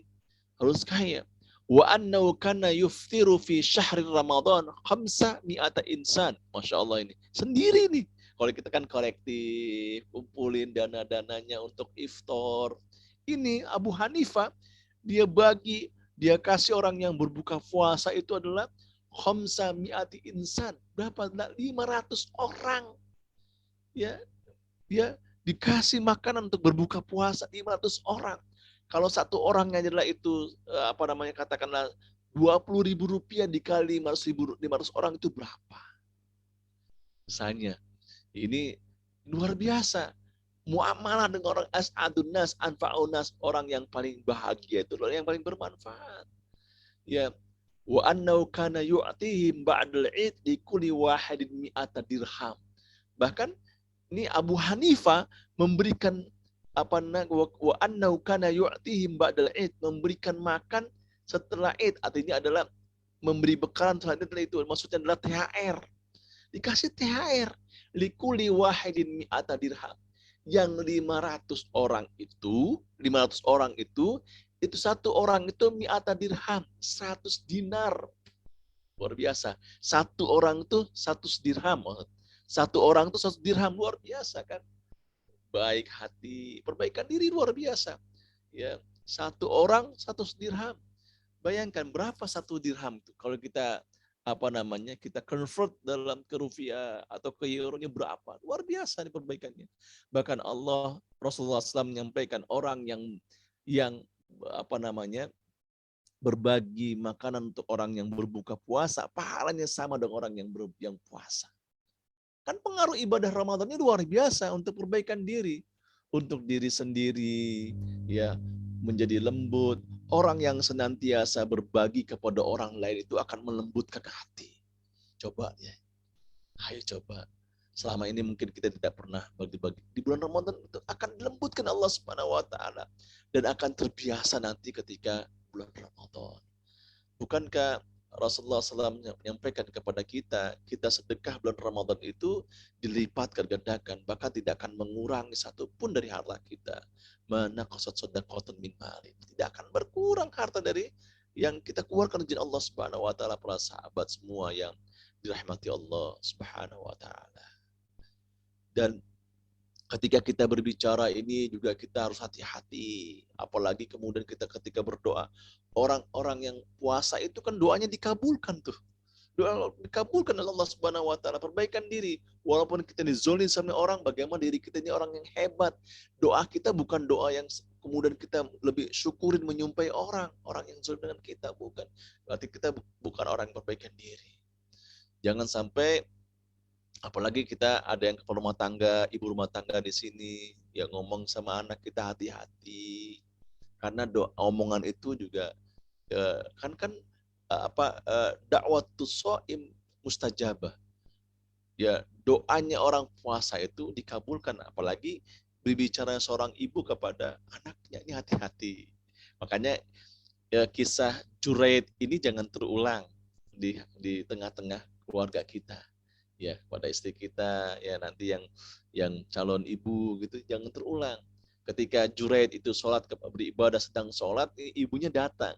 harus kaya. Wa annahu kana yuftiru fi syahri Ramadan 500 insan. Masya Allah ini. Sendiri nih. Kalau kita kan kolektif, kumpulin dana-dananya untuk iftar. Ini Abu Hanifah, dia bagi, dia kasih orang yang berbuka puasa itu adalah 500 insan. Berapa? 500 orang. Ya, dia dikasih makanan untuk berbuka puasa 500 orang. Kalau satu orangnya adalah itu katakanlah 20.000 rupiah dikali 500 orang itu berapa? Misalnya, ini luar biasa. Muamalah dengan orang as'adun nas, anfa'un nas, orang yang paling bahagia itu orang yang paling bermanfaat. Ya, wa annahu kana yu'tihim ba'dal 'id li kulli wahidin mi'ata dirham. Bahkan ini Abu Hanifah memberikan wa annahu kana yu'tihim ba'dal 'id, memberikan makan setelah Id, artinya adalah memberi bekalan setelah itu, maksudnya adalah THR. Dikasih THR likulli wahidin mi'ata dirham. Yang 500 orang itu satu orang itu mi'ata dirham, 100 dinar. Luar biasa. Satu orang itu 100 dirham. Satu orang itu 100 dirham, luar biasa kan. Baik hati, perbaikan diri luar biasa. Ya, satu orang 100 dirham. Bayangkan berapa satu dirham itu kalau kita kita convert dalam ke rupiah atau ke euro-nya berapa? Luar biasa nih perbaikannya. Bahkan Rasulullah SAW menyampaikan orang yang berbagi makanan untuk orang yang berbuka puasa, pahalanya sama dengan orang yang puasa. Kan pengaruh ibadah Ramadan ini luar biasa untuk perbaikan diri, untuk diri sendiri, ya, menjadi lembut. Orang yang senantiasa berbagi kepada orang lain itu akan melembutkan hati. Coba ya, ayo coba. Selama ini mungkin kita tidak pernah bagi-bagi. Di bulan Ramadan itu akan dilembutkan Allah Subhanahu wa taala dan akan terbiasa nanti ketika bulan Ramadan. Bukankah Rasulullah SAW menyampaikan kepada kita sedekah bulan Ramadan itu dilipat gandakan, bahkan tidak akan mengurangi satupun dari harta kita. Mana qasat sadaqatun min mali, tidak akan berkurang harta dari yang kita keluarkan di Allah Subhanahu wa taala. Para sahabat semua yang dirahmati Allah Subhanahu wa taala. Dan ketika kita berbicara ini juga kita harus hati-hati. Apalagi kemudian kita ketika berdoa. Orang-orang yang puasa itu kan doanya dikabulkan tuh. Doa dikabulkan oleh Allah Subhanahu wa taala, perbaikan diri. Walaupun kita dizolim sama orang, bagaimana diri kita ini orang yang hebat. Doa kita bukan doa yang kemudian kita lebih syukurin menyumpai orang yang zolim dengan kita, bukan. Berarti kita bukan orang yang perbaikan diri. Jangan sampai Apalagi kita ada yang kepala rumah tangga, ibu rumah tangga di sini, yang ngomong sama anak kita hati-hati. Karena omongan itu juga dakwatus shaim mustajabah. Ya, doanya orang puasa itu dikabulkan, apalagi berbicara seorang ibu kepada anaknya, ini hati-hati. Makanya ya, kisah Juraid ini jangan terulang di tengah-tengah keluarga kita. Ya, pada istri kita, ya nanti yang calon ibu gitu, jangan terulang. Ketika Juraid itu sholat, beribadah sedang sholat, ibunya datang.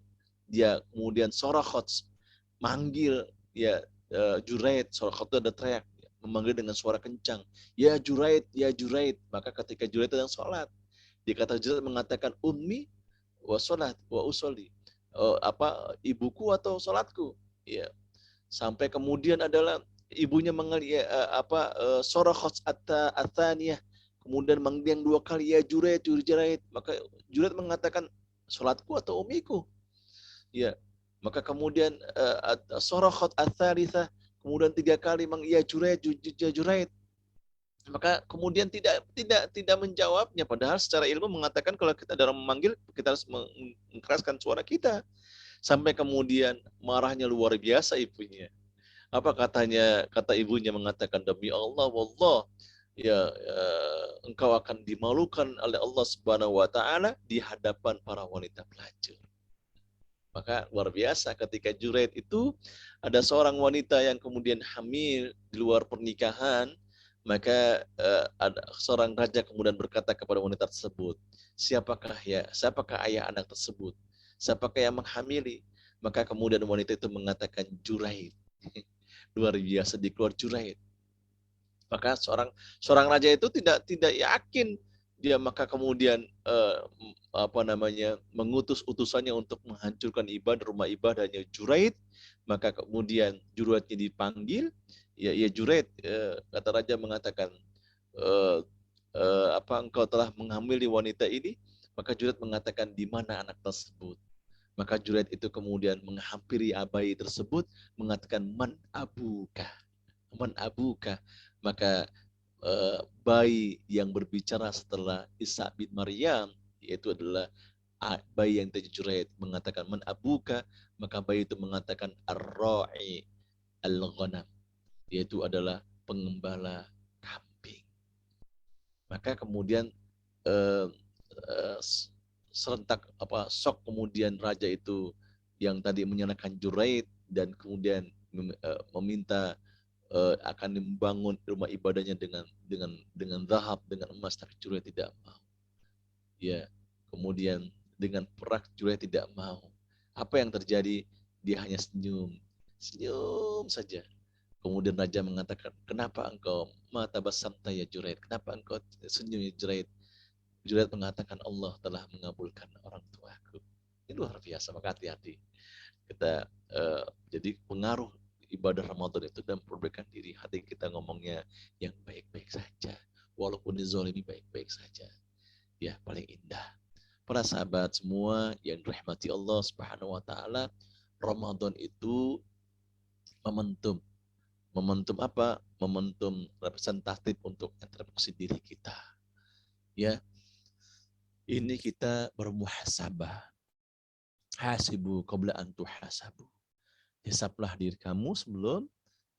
Dia kemudian sorakhot, manggil ya Juraid, sorakhot itu ada teriak, memanggil dengan suara kencang, ya Juraid, ya Juraid. Maka ketika Juraid sedang sholat, dia kata Juraid mengatakan, ummi wa sholat wa usolli, ibuku atau sholatku, ya. Sampai kemudian adalah ibunya mengalih sorokhot athaniyah, kemudian manggil yang dua kali, ya Juraid, Juraid. Maka Juraid mengatakan, sholatku atau umiku, ya. Maka kemudian sorokhot athalithah, kemudian tiga kali ya Juraid, Juraid. Maka kemudian tidak menjawabnya, padahal secara ilmu mengatakan kalau kita dalam memanggil kita harus mengeraskan suara kita. Sampai kemudian marahnya luar biasa ibunya. Apa katanya? Kata ibunya mengatakan, demi Allah, wallah, ya, engkau akan dimalukan oleh Allah Subhanahu wa taala di hadapan para wanita pelacur. Maka luar biasa ketika Juraid itu ada seorang wanita yang kemudian hamil di luar pernikahan, maka ada seorang raja kemudian berkata kepada wanita tersebut, siapakah ayah anak tersebut? Siapakah yang menghamili? Maka kemudian wanita itu mengatakan Juraid. Luar biasa, dikeluar Juraid. Maka seorang raja itu tidak yakin dia, maka kemudian mengutus utusannya untuk menghancurkan rumah ibadahnya Juraid. Maka kemudian Juraidnya dipanggil, ya Juraid, kata raja mengatakan, engkau telah menghamili wanita ini? Maka Juraid mengatakan, di mana anak tersebut? Maka Juraid itu kemudian menghampiri bayi tersebut, mengatakan, man abuka. Maka bayi yang berbicara setelah Isa bin Maryam, yaitu adalah bayi yang tadi Juraid mengatakan man abuka, maka bayi itu mengatakan ar-ra'i al-ghanam, yaitu adalah pengembala kambing. Maka kemudian serentak shock, kemudian raja itu yang tadi menyalahkan Juraid dan kemudian meminta akan membangun rumah ibadahnya dengan zahab, dengan emas, tapi Juraid tidak mau. Ya, kemudian dengan perak Juraid tidak mau. Apa yang terjadi? Dia hanya senyum saja. Kemudian raja mengatakan, kenapa engkau mata basamta ya Juraid? Kenapa engkau senyum ya Juraid? Juraid mengatakan, Allah telah mengabulkan orang tuaku. Ini luar biasa, maka hati-hati. Kita jadi pengaruh ibadah Ramadan itu dan perbaikan diri hati kita, ngomongnya yang baik-baik saja, walaupun dizalimi baik-baik saja, ya paling indah. Para sahabat semua yang dirahmati Allah Subhanahu wa taala, Ramadan itu momentum apa? Momentum representatif untuk introspeksi diri kita. Ya, ini kita bermuhasabah. Hasibu qabla an tuhasabu. Hisablah diri kamu sebelum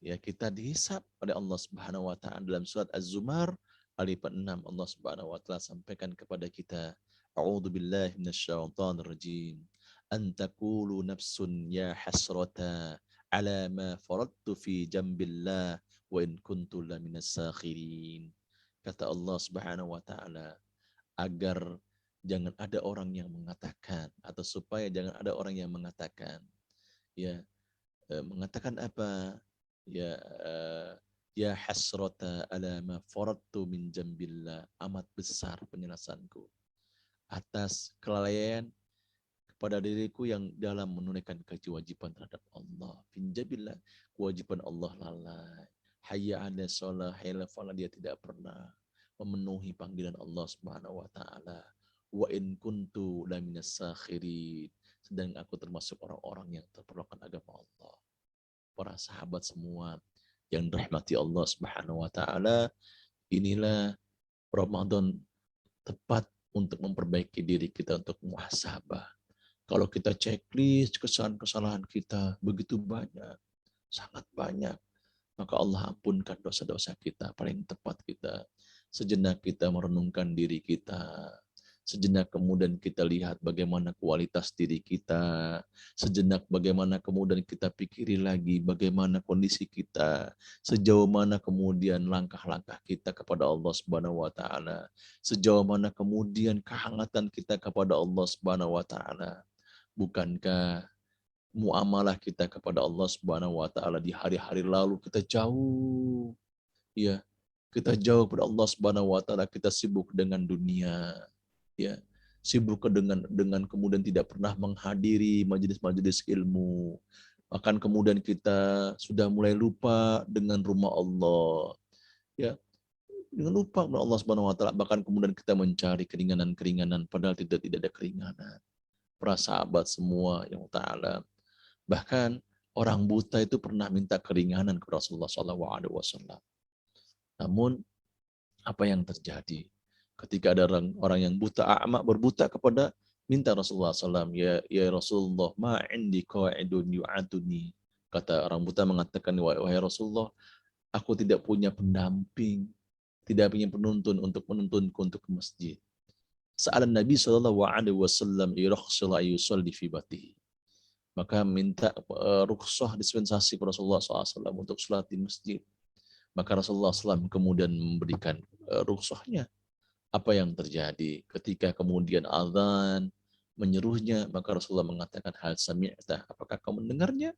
ya kita dihisab oleh Allah Subhanahu wa taala. Dalam surat Az-Zumar ayat 6, Allah Subhanahu wa taala sampaikan kepada kita, a'udzubillahi minasyaitonir rajim, an taqulu nafsun ya hasrata ala ma faradtu fi jambillah wa in kuntu laminas sakhirin. Kata Allah Subhanahu wa taala, agar jangan ada orang yang mengatakan, atau supaya jangan ada orang yang mengatakan, ya, mengatakan apa? Ya hasrata ala ma faradtu min jambillah, amat besar penyelesaianku atas kelalaian kepada diriku yang dalam menunaikan kewajiban terhadap Allah. Min jambillah, kewajiban Allah lalai. Hayya 'ala shalah, hayya 'ala falah, dia tidak pernah memenuhi panggilan Allah Subhanahu wa taala. Wa in kuntu laminas sakhirin, sedang aku termasuk orang-orang yang terperlukan agama Allah. Para sahabat semua yang dirahmati Allah Subhanahu wa taala, inilah Ramadan tepat untuk memperbaiki diri kita, untuk muhasabah. Kalau kita checklist kesalahan-kesalahan kita begitu banyak, sangat banyak, maka Allah ampunkan dosa-dosa kita. Paling tepat kita sejenak kita merenungkan diri kita, sejenak kemudian kita lihat bagaimana kualitas diri kita, sejenak bagaimana kemudian kita pikiri lagi bagaimana kondisi kita, sejauh mana kemudian langkah-langkah kita kepada Allah Subhanahu wa taala, sejauh mana kemudian kehangatan kita kepada Allah Subhanahu wa taala. Bukankah muamalah kita kepada Allah Subhanahu wa taala di hari-hari lalu kita jauh, ya, kita jauh kepada Allah Subhanahu wa taala, kita sibuk dengan dunia, ya, sibuk dengan kemudian tidak pernah menghadiri majelis-majelis ilmu, bahkan kemudian kita sudah mulai lupa dengan rumah Allah, ya, dengan lupa kepada Allah Subhanahu wa taala, bahkan kemudian kita mencari keringanan-keringanan padahal tidak ada keringanan. Para sahabat semua yang taala, bahkan orang buta itu pernah minta keringanan kepada Rasulullah SAW. Namun apa yang terjadi ketika ada orang yang buta, a'ma, berbuta kepada, minta Rasulullah SAW, ya Rasulullah, ma indi qa'idun yu'aduni. Kata orang buta mengatakan, wahai Rasulullah, aku tidak punya pendamping, tidak punya penuntun untuk menuntunku untuk ke masjid. Sa'ala Nabi SAW irakhsila yusalli fi batihi. Maka minta rukhsah, dispensasi kepada Rasulullah SAW untuk sholat di masjid. Maka Rasulullah SAW kemudian memberikan rukhsahnya. Apa yang terjadi ketika kemudian azan menyeruhnya, maka Rasulullah mengatakan, hal sami'ta, apakah kamu mendengarnya?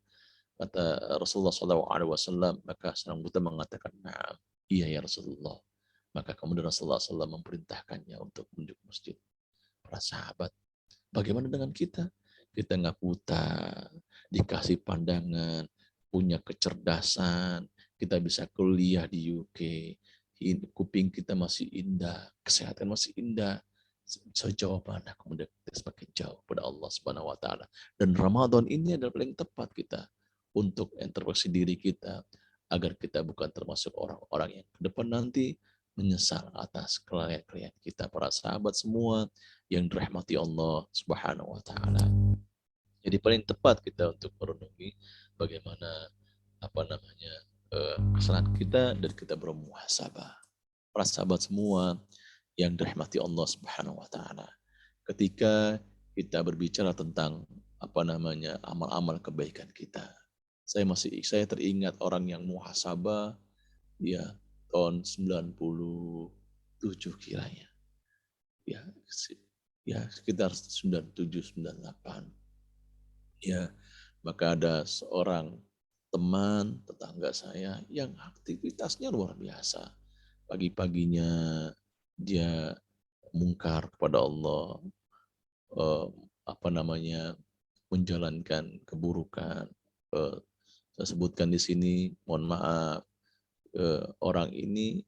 Kata Rasulullah SAW, maka seorang buta mengatakan, na'am, iya ya Rasulullah. Maka kemudian Rasulullah SAW memerintahkannya untuk menuju ke masjid. Para sahabat, bagaimana dengan kita? Kita nggak buta, dikasih pandangan, punya kecerdasan, kita bisa kuliah di UK, kuping kita masih indah, kesehatan masih indah. Sejauh mana kemudian kita semakin jauh pada Allah Subhanahu wa taala. Dan Ramadan ini adalah paling tepat kita untuk introspeksi diri kita, agar kita bukan termasuk orang-orang yang ke depan nanti menyesal atas kelalaian kita. Para sahabat semua yang dirahmati Allah Subhanahu wa taala. Jadi paling tepat kita untuk merenungi bagaimana kesalahan kita dan kita bermuhasabah. Para sahabat semua yang dirahmati Allah Subhanahu wa taala. Ketika kita berbicara tentang amal-amal kebaikan kita. Saya teringat orang yang muhasabah, ya, tahun 97 kiranya. Ya sekitar 97-98. Ya, maka ada seorang teman tetangga saya yang aktivitasnya luar biasa. Pagi-paginya dia mungkar kepada Allah, menjalankan keburukan. Saya sebutkan di sini, mohon maaf, orang ini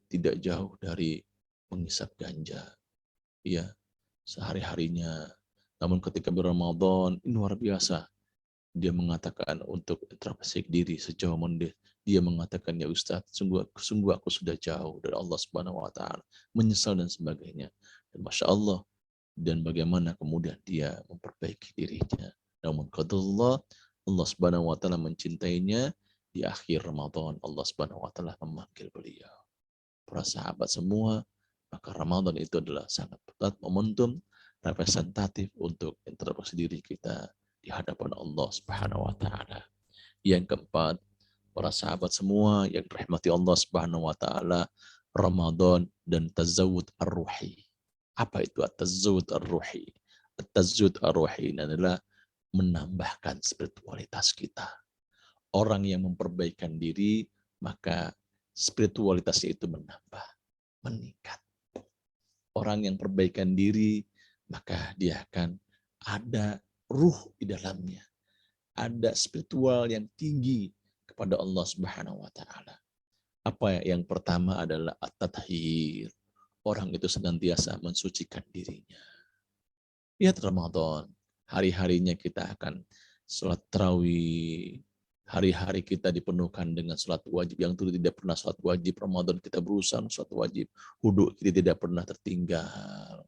tidak jauh dari menghisap ganja, ya, sehari-harinya. Namun ketika Ramadan, ini luar biasa. Dia mengatakan untuk introspeksi diri, sejauh mana dia mengatakan, ya Ustadz, sungguh aku sudah jauh dari Allah Subhanahu wa taala, menyesal dan sebagainya. Dan Masya Allah, dan bagaimana kemudian dia memperbaiki dirinya. Namun qadarullah, Allah Subhanahu wa taala mencintainya. Di akhir Ramadan, Allah Subhanahu wa taala memanggil beliau. Para sahabat semua, maka Ramadan itu adalah sangat berat momentum representatif untuk introspeksi diri kita di hadapan Allah Subhanahu wa taala. Yang keempat, para sahabat semua yang dirahmati Allah Subhanahu wa taala, Ramadan dan tazawud ar-ruhi. Apa itu at-tazawud ar-ruhi? At-tazawud ar-ruhi adalah menambahkan spiritualitas kita. Orang yang memperbaikan diri, maka spiritualitasnya itu menambah, meningkat. Orang yang perbaikan diri, maka dia akan ada ruh di dalamnya. Ada spiritual yang tinggi kepada Allah Subhanahu wa taala. Apa yang pertama adalah at-tathhir. Orang itu senantiasa mensucikan dirinya. Lihat Ramadan, hari-harinya kita akan sholat tarawih, Hari-hari kita dipenuhkan dengan sholat wajib. Yang dulu tidak pernah sholat wajib, Ramadan kita berusaha sholat wajib. Huduk kita tidak pernah tertinggal.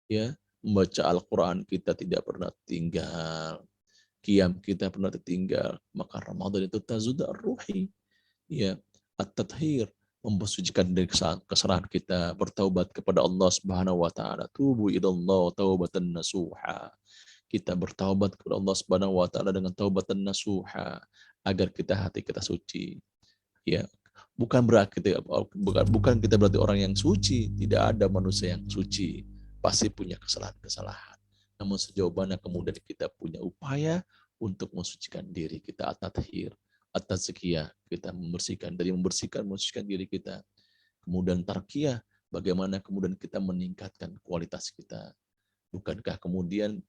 Ya, membaca Al-Quran kita tidak pernah tinggal. Qiyam kita pernah tertinggal. Maka Ramadan itu tazud ar-ruhi. Ya, at-tathhir, membersucikan dari kesalahan kita, bertaubat kepada Allah Subhanahu wa taala. Tubu ilallah taubatan nasuha. Kita bertaubat kepada Allah Subhanahu wa taala dengan taubatan nasuha agar hati kita suci. Ya, bukan kita berarti orang yang suci, tidak ada manusia yang suci. Pasti punya kesalahan-kesalahan. Namun sejauh mana kemudian kita punya upaya untuk mensucikan diri kita, at-tathhir, at-tazkiyah, kita membersihkan diri kita. Kemudian tarkiyah, bagaimana kemudian kita meningkatkan kualitas kita. Bukankah kemudian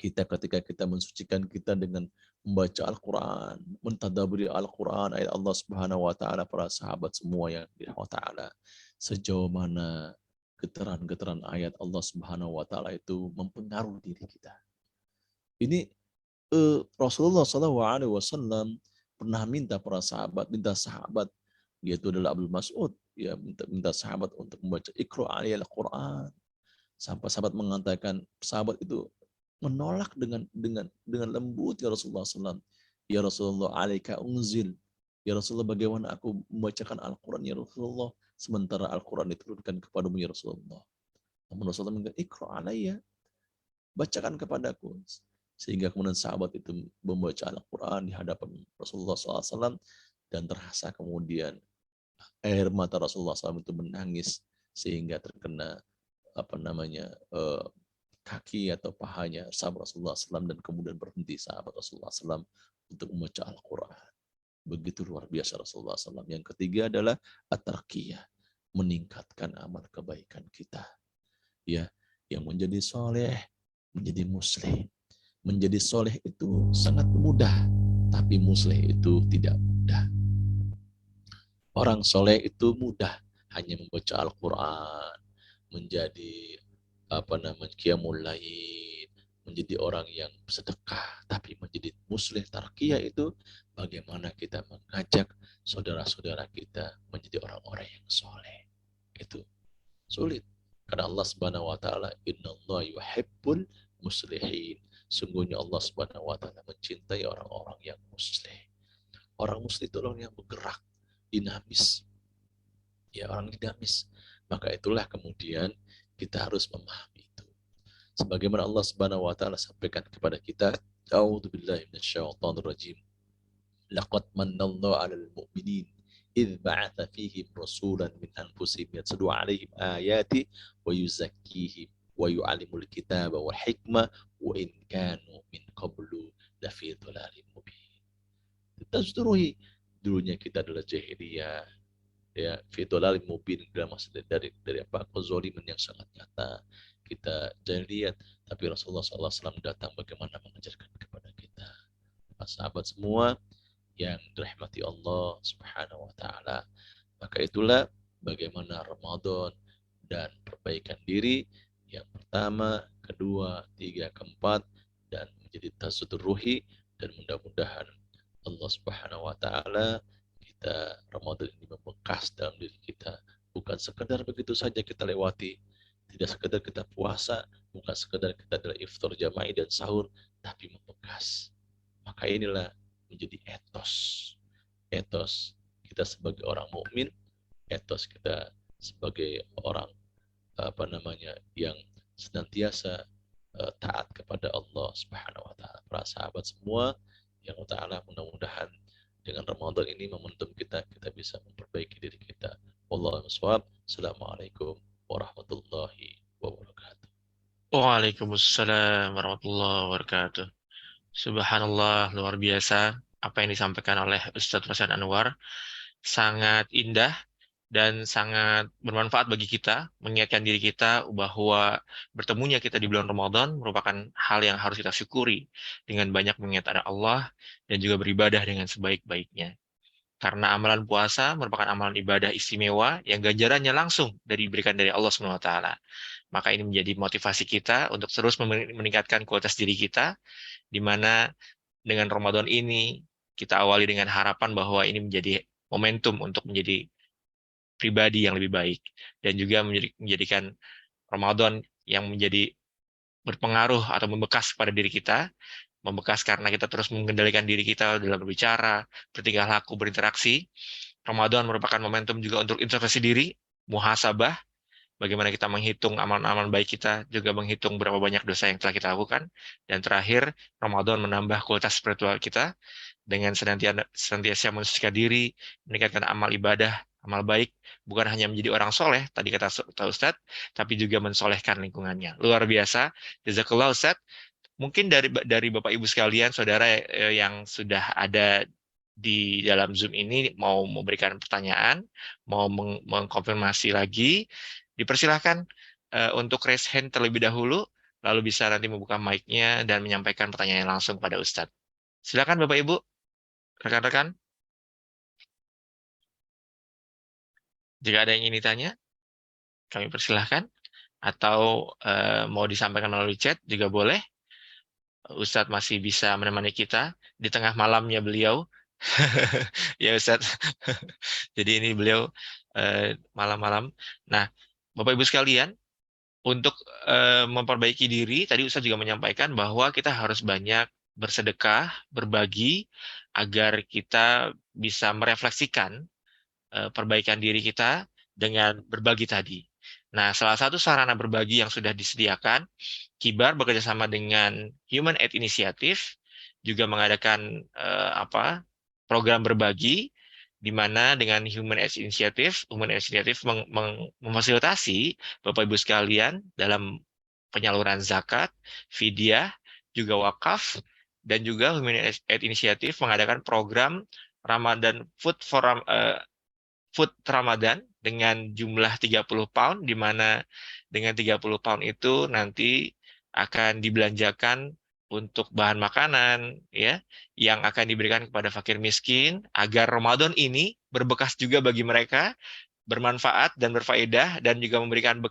kita ketika kita mensucikan kita dengan membaca Al-Quran, mentadaburi Al-Quran, ayat Allah Subhanahu wa taala, para sahabat semua yang dirahmati taala, sejauh mana getaran-getaran ayat Allah Subhanahu wa taala itu mempengaruhi diri kita. Ini Rasulullah SAW pernah minta minta sahabat, yaitu adalah Abdul Mas'ud, ya, minta sahabat untuk membaca Iqra' aliyal Quran. Sampai sahabat mengatakan, sahabat itu menolak dengan lembut, ya Rasulullah SAW. Ya Rasulullah, alaika unzil. Ya Rasulullah, bagaimana aku membacakan Al-Quran, ya Rasulullah, sementara Al-Quran diturunkan kepadamu, ya Rasulullah. Namun Rasulullah mengatakan, Iqra' alayya, bacakan kepadaku. Sehingga kemudian sahabat itu membaca Al-Quran di hadapan Rasulullah SAW, dan terasa kemudian air mata Rasulullah SAW itu menangis sehingga terkena kaki atau pahanya sahabat Rasulullah SAW, dan kemudian berhenti sahabat Rasulullah SAW untuk membaca Al-Quran. Begitu luar biasa Rasulullah SAW. Yang ketiga adalah at-tarqiyah, meningkatkan amal kebaikan kita. Ya, yang menjadi soleh, menjadi muslim. Menjadi soleh itu sangat mudah, tapi muslih itu tidak mudah. Orang soleh itu mudah, hanya membaca Al-Quran, menjadi qiyamul lail, menjadi orang yang sedekah. Tapi menjadi muslih tarqiyah itu bagaimana kita mengajak saudara-saudara kita menjadi orang-orang yang soleh. Itu sulit. Karena Allah Subhanahu wa taala, innallaha yuhibbul muslihin. Sungguhnya Allah Subhanahu wa taala mencintai orang-orang yang muslih. Orang muslih itu orang yang bergerak, dinamis. Ya, orang dinamis. Maka itulah kemudian kita harus memahami itu. Sebagaimana Allah Subhanahu wa taala sampaikan kepada kita, A'udzubillahi minasyaitonir rajim. Laqad manallahu 'alal mu'minin idz ba'atsa fihim rasulan min anfusihim yatlu 'alaihim ayati wa yuzakkihim wa yu'allimul kitaba wal hikmah wa in kanu min qablu lafi dhalalin mubin. Tazduruhi, dulunya kita adalah jahiliyah, ya, fi dhalalin mubin, maksudnya dari apa, kezaliman yang sangat nyata. Kita jahiliyah, tapi Rasulullah SAW datang bagaimana mengajarkan kepada kita. Para sahabat semua yang dirahmati Allah Subhanahu wa taala. Maka itulah bagaimana Ramadan dan perbaikan diri yang pertama, kedua, tiga, keempat, dan menjadi tazawwud ruhi. Dan mudah-mudahan Allah Subhanahu wa taala kita Ramadan ini membekas dalam diri kita, bukan sekedar begitu saja kita lewati, tidak sekedar kita puasa, bukan sekedar kita adalah iftar jama'i dan sahur, tapi membekas. Maka inilah menjadi etos kita sebagai orang mukmin, etos kita sebagai orang yang senantiasa taat kepada Allah Subhanahu wa taala. Para sahabat semua yang taala, mudah-mudahan dengan Ramadan ini momentum kita bisa memperbaiki diri kita. Wallahu a'lam. Assalamualaikum warahmatullahi wabarakatuh. Waalaikumsalam warahmatullahi wabarakatuh. Subhanallah, luar biasa apa yang disampaikan oleh Ustadz Hasan Anwar. Sangat indah dan sangat bermanfaat bagi kita, mengingatkan diri kita bahwa bertemunya kita di bulan Ramadan merupakan hal yang harus kita syukuri dengan banyak mengingat ada Allah dan juga beribadah dengan sebaik-baiknya. Karena amalan puasa merupakan amalan ibadah istimewa yang ganjarannya langsung diberikan dari Allah SWT. Maka ini menjadi motivasi kita untuk terus meningkatkan kualitas diri kita, di mana dengan Ramadan ini kita awali dengan harapan bahwa ini menjadi momentum untuk menjadi pribadi yang lebih baik dan juga menjadikan Ramadan yang menjadi berpengaruh atau membekas pada diri kita, membekas karena kita terus mengendalikan diri kita dalam berbicara, bertingkah laku, berinteraksi. Ramadan merupakan momentum juga untuk introspeksi diri, muhasabah, bagaimana kita menghitung amal-amal baik kita, juga menghitung berapa banyak dosa yang telah kita lakukan. Dan terakhir, Ramadan menambah kualitas spiritual kita dengan senantiasa mensucikan diri, meningkatkan amal ibadah, amal baik, bukan hanya menjadi orang soleh, tadi kata Ustadz, tapi juga mensolehkan lingkungannya. Luar biasa. Jazakallah Ustadz. Mungkin dari Bapak Ibu sekalian, saudara yang sudah ada di dalam Zoom ini mau memberikan pertanyaan, mau mengkonfirmasi lagi, dipersilahkan untuk raise hand terlebih dahulu, lalu bisa nanti membuka mic-nya dan menyampaikan pertanyaan langsung pada Ustadz. Silakan Bapak Ibu, rekan-rekan. Jika ada yang ingin ditanya, kami persilahkan. Atau mau disampaikan melalui chat juga boleh. Ustadz masih bisa menemani kita di tengah malamnya beliau. Ya Ustadz. Jadi ini beliau malam-malam. Nah, Bapak Ibu sekalian, untuk memperbaiki diri, tadi Ustadz juga menyampaikan bahwa kita harus banyak bersedekah, berbagi, agar kita bisa merefleksikan perbaikan diri kita dengan berbagi tadi. Nah, salah satu sarana berbagi yang sudah disediakan, Kibar bekerjasama dengan Human Aid Initiative juga mengadakan program berbagi, di mana dengan Human Aid Initiative memfasilitasi Bapak Ibu sekalian dalam penyaluran zakat, fidyah, juga wakaf, dan juga Human Aid Initiative mengadakan program Ramadan Food Ramadan dengan jumlah 30 pound, di mana dengan 30 pound itu nanti akan dibelanjakan untuk bahan makanan ya yang akan diberikan kepada fakir miskin agar Ramadan ini berbekas juga bagi mereka, bermanfaat dan berfaedah, dan juga memberikan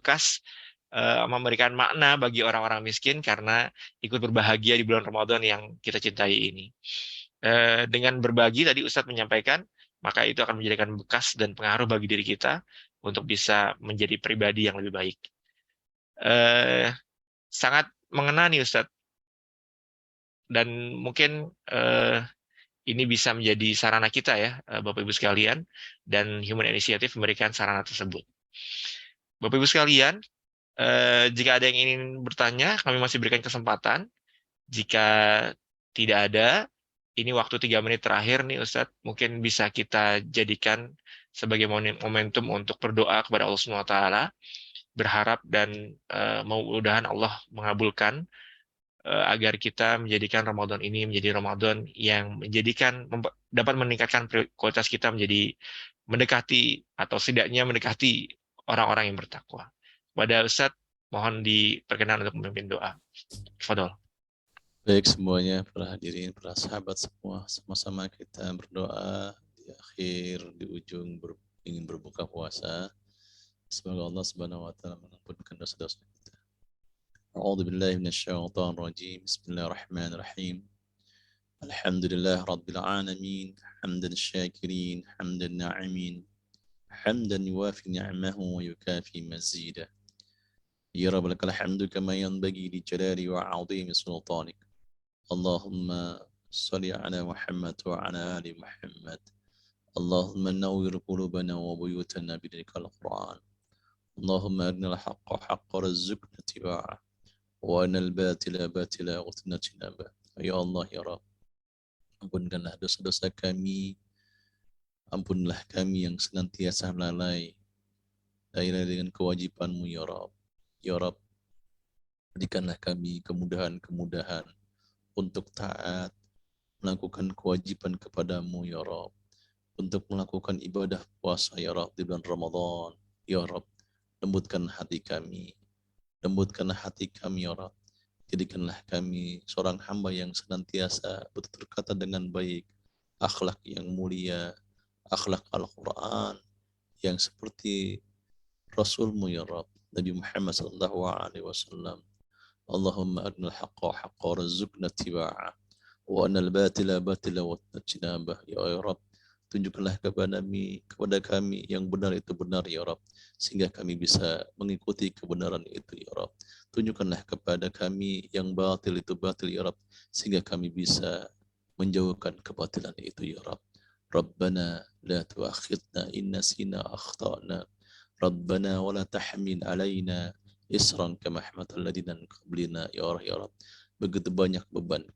memberikan makna bagi orang-orang miskin karena ikut berbahagia di bulan Ramadan yang kita cintai ini. Dengan berbagi tadi Ustadz menyampaikan, maka itu akan menjadikan bekas dan pengaruh bagi diri kita untuk bisa menjadi pribadi yang lebih baik. Sangat mengena nih Ustadz, dan mungkin ini bisa menjadi sarana kita ya, Bapak Ibu sekalian, dan Human Initiative memberikan sarana tersebut. Bapak Ibu sekalian, jika ada yang ingin bertanya, kami masih berikan kesempatan. Jika tidak ada, ini waktu 3 menit terakhir nih Ustadz, mungkin bisa kita jadikan sebagai momentum untuk berdoa kepada Allah SWT, berharap dan mudah-mudahan Allah mengabulkan agar kita menjadikan Ramadan ini menjadi Ramadan yang dapat meningkatkan kualitas kita menjadi mendekati atau setidaknya mendekati orang-orang yang bertakwa. Pada Ustadz, mohon diperkenan untuk memimpin doa. Fadol. Baik semuanya, para hadirin, para sahabat semua, sama-sama kita berdoa di akhir, di ujung ingin berbuka puasa. Semoga Allah Subhanahu wa taala mengampunkan dosa-dosa kita. A'udzu billahi minasyaitonir rajim. Bismillahirrahmanirrahim. Alhamdulillah rabbil alamin, hamdan syakirin, hamdan na'imin, hamdan yuwafi ni'amahu wa yukafi mazidah. Ya Rabb, lakal hamdu kama yanbaghi li jalali wa 'azimi sultanik. Allahumma salli ala Muhammad wa ala ali Muhammad. Allahumma nawwir qulubana wa buyutana bidhikal Qur'an. Allahumma arina al-haqqa haqqa warzuqna ittiba'ah wa arina al-batila batila warzuqna ijtinabah. Ya Allah ya Rabb, ampunkanlah dosa-dosa kami, ampunlah kami yang senantiasa lalai dengan kewajiban-Mu ya Rabb. Ya Rabb, berikanlah kami kemudahan-kemudahan untuk taat, melakukan kewajiban kepadamu ya Rabb, untuk melakukan ibadah puasa ya Rabb di bulan Ramadan. Ya Rabb, lembutkan hati kami ya Rabb. Jadikanlah kami seorang hamba yang senantiasa bertutur kata dengan baik, akhlak yang mulia, akhlak Al-Quran yang seperti Rasulmu ya Rabb, Nabi Muhammad sallallahu alaihi wasallam. Allahumma arnal haqqa haqqa warzuqna ittiba'ah wa anal batila batila wa tajnabah ya Rabb. Tunjukkanlah kepada kami yang benar itu benar ya Rabb, sehingga kami bisa mengikuti kebenaran itu ya Rabb. Tunjukkanlah kepada kami yang batil itu batil ya Rabb, sehingga kami bisa menjauhkan kebatilan itu ya Rabb. Rabbana la tuakhidna in nasina akhtana. Rabbana wa la tahmil alaina isran kama hamaltal ladzina min qablina ya Rabb. Begitu banyak beban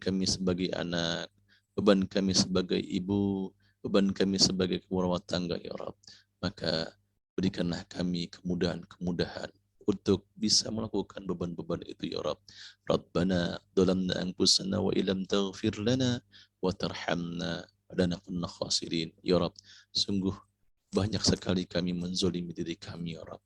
kami sebagai anak, beban kami sebagai ibu, beban kami sebagai ibu rumah tangga ya Rabb. Maka berikanlah kami kemudahan-kemudahan untuk bisa melakukan beban-beban itu ya Rabb. Rabbana dhalamna anfusana wa illam taghfir lana wa tarhamna lanakunna khasirin. Ya Rabb, sungguh banyak sekali kami menzolimi diri kami ya Rabb.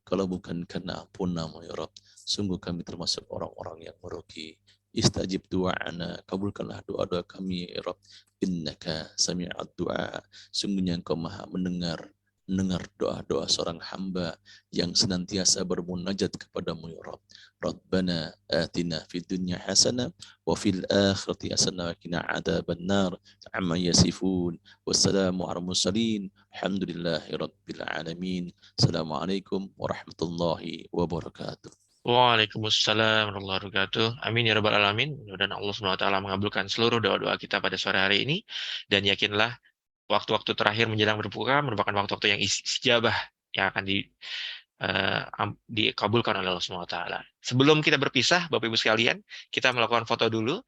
Kalau bukan karena ampunanmu ya Rabb, sungguh kami termasuk orang-orang yang merugi. Istajib du'ana, kabulkanlah doa-doa kami ya Rabb. Innaka sami'ad du'a. Sungguhnya Engkau Maha mendengar doa-doa seorang hamba yang senantiasa bermunajat kepadamu ya Rabb. Rabbana atina fid dunya hasanah wa fil akhirati hasanah wa qina adzabannar. Amma yasifun. Wassalamu ala mursalin. Alhamdulillahi rabbil alamin. Assalamualaikum warahmatullahi wabarakatuh. Waalaikumsalam warahmatullahi wabarakatuh. Amin ya rabbal alamin. Mudah-mudahan Allah Subhanahu wa taala mengabulkan seluruh doa-doa kita pada sore hari ini, dan yakinlah waktu-waktu terakhir menjelang berbuka merupakan waktu-waktu yang istijabah yang akan dikabulkan oleh Allah Subhanahu wa taala. Sebelum kita berpisah, Bapak Ibu sekalian, kita melakukan foto dulu.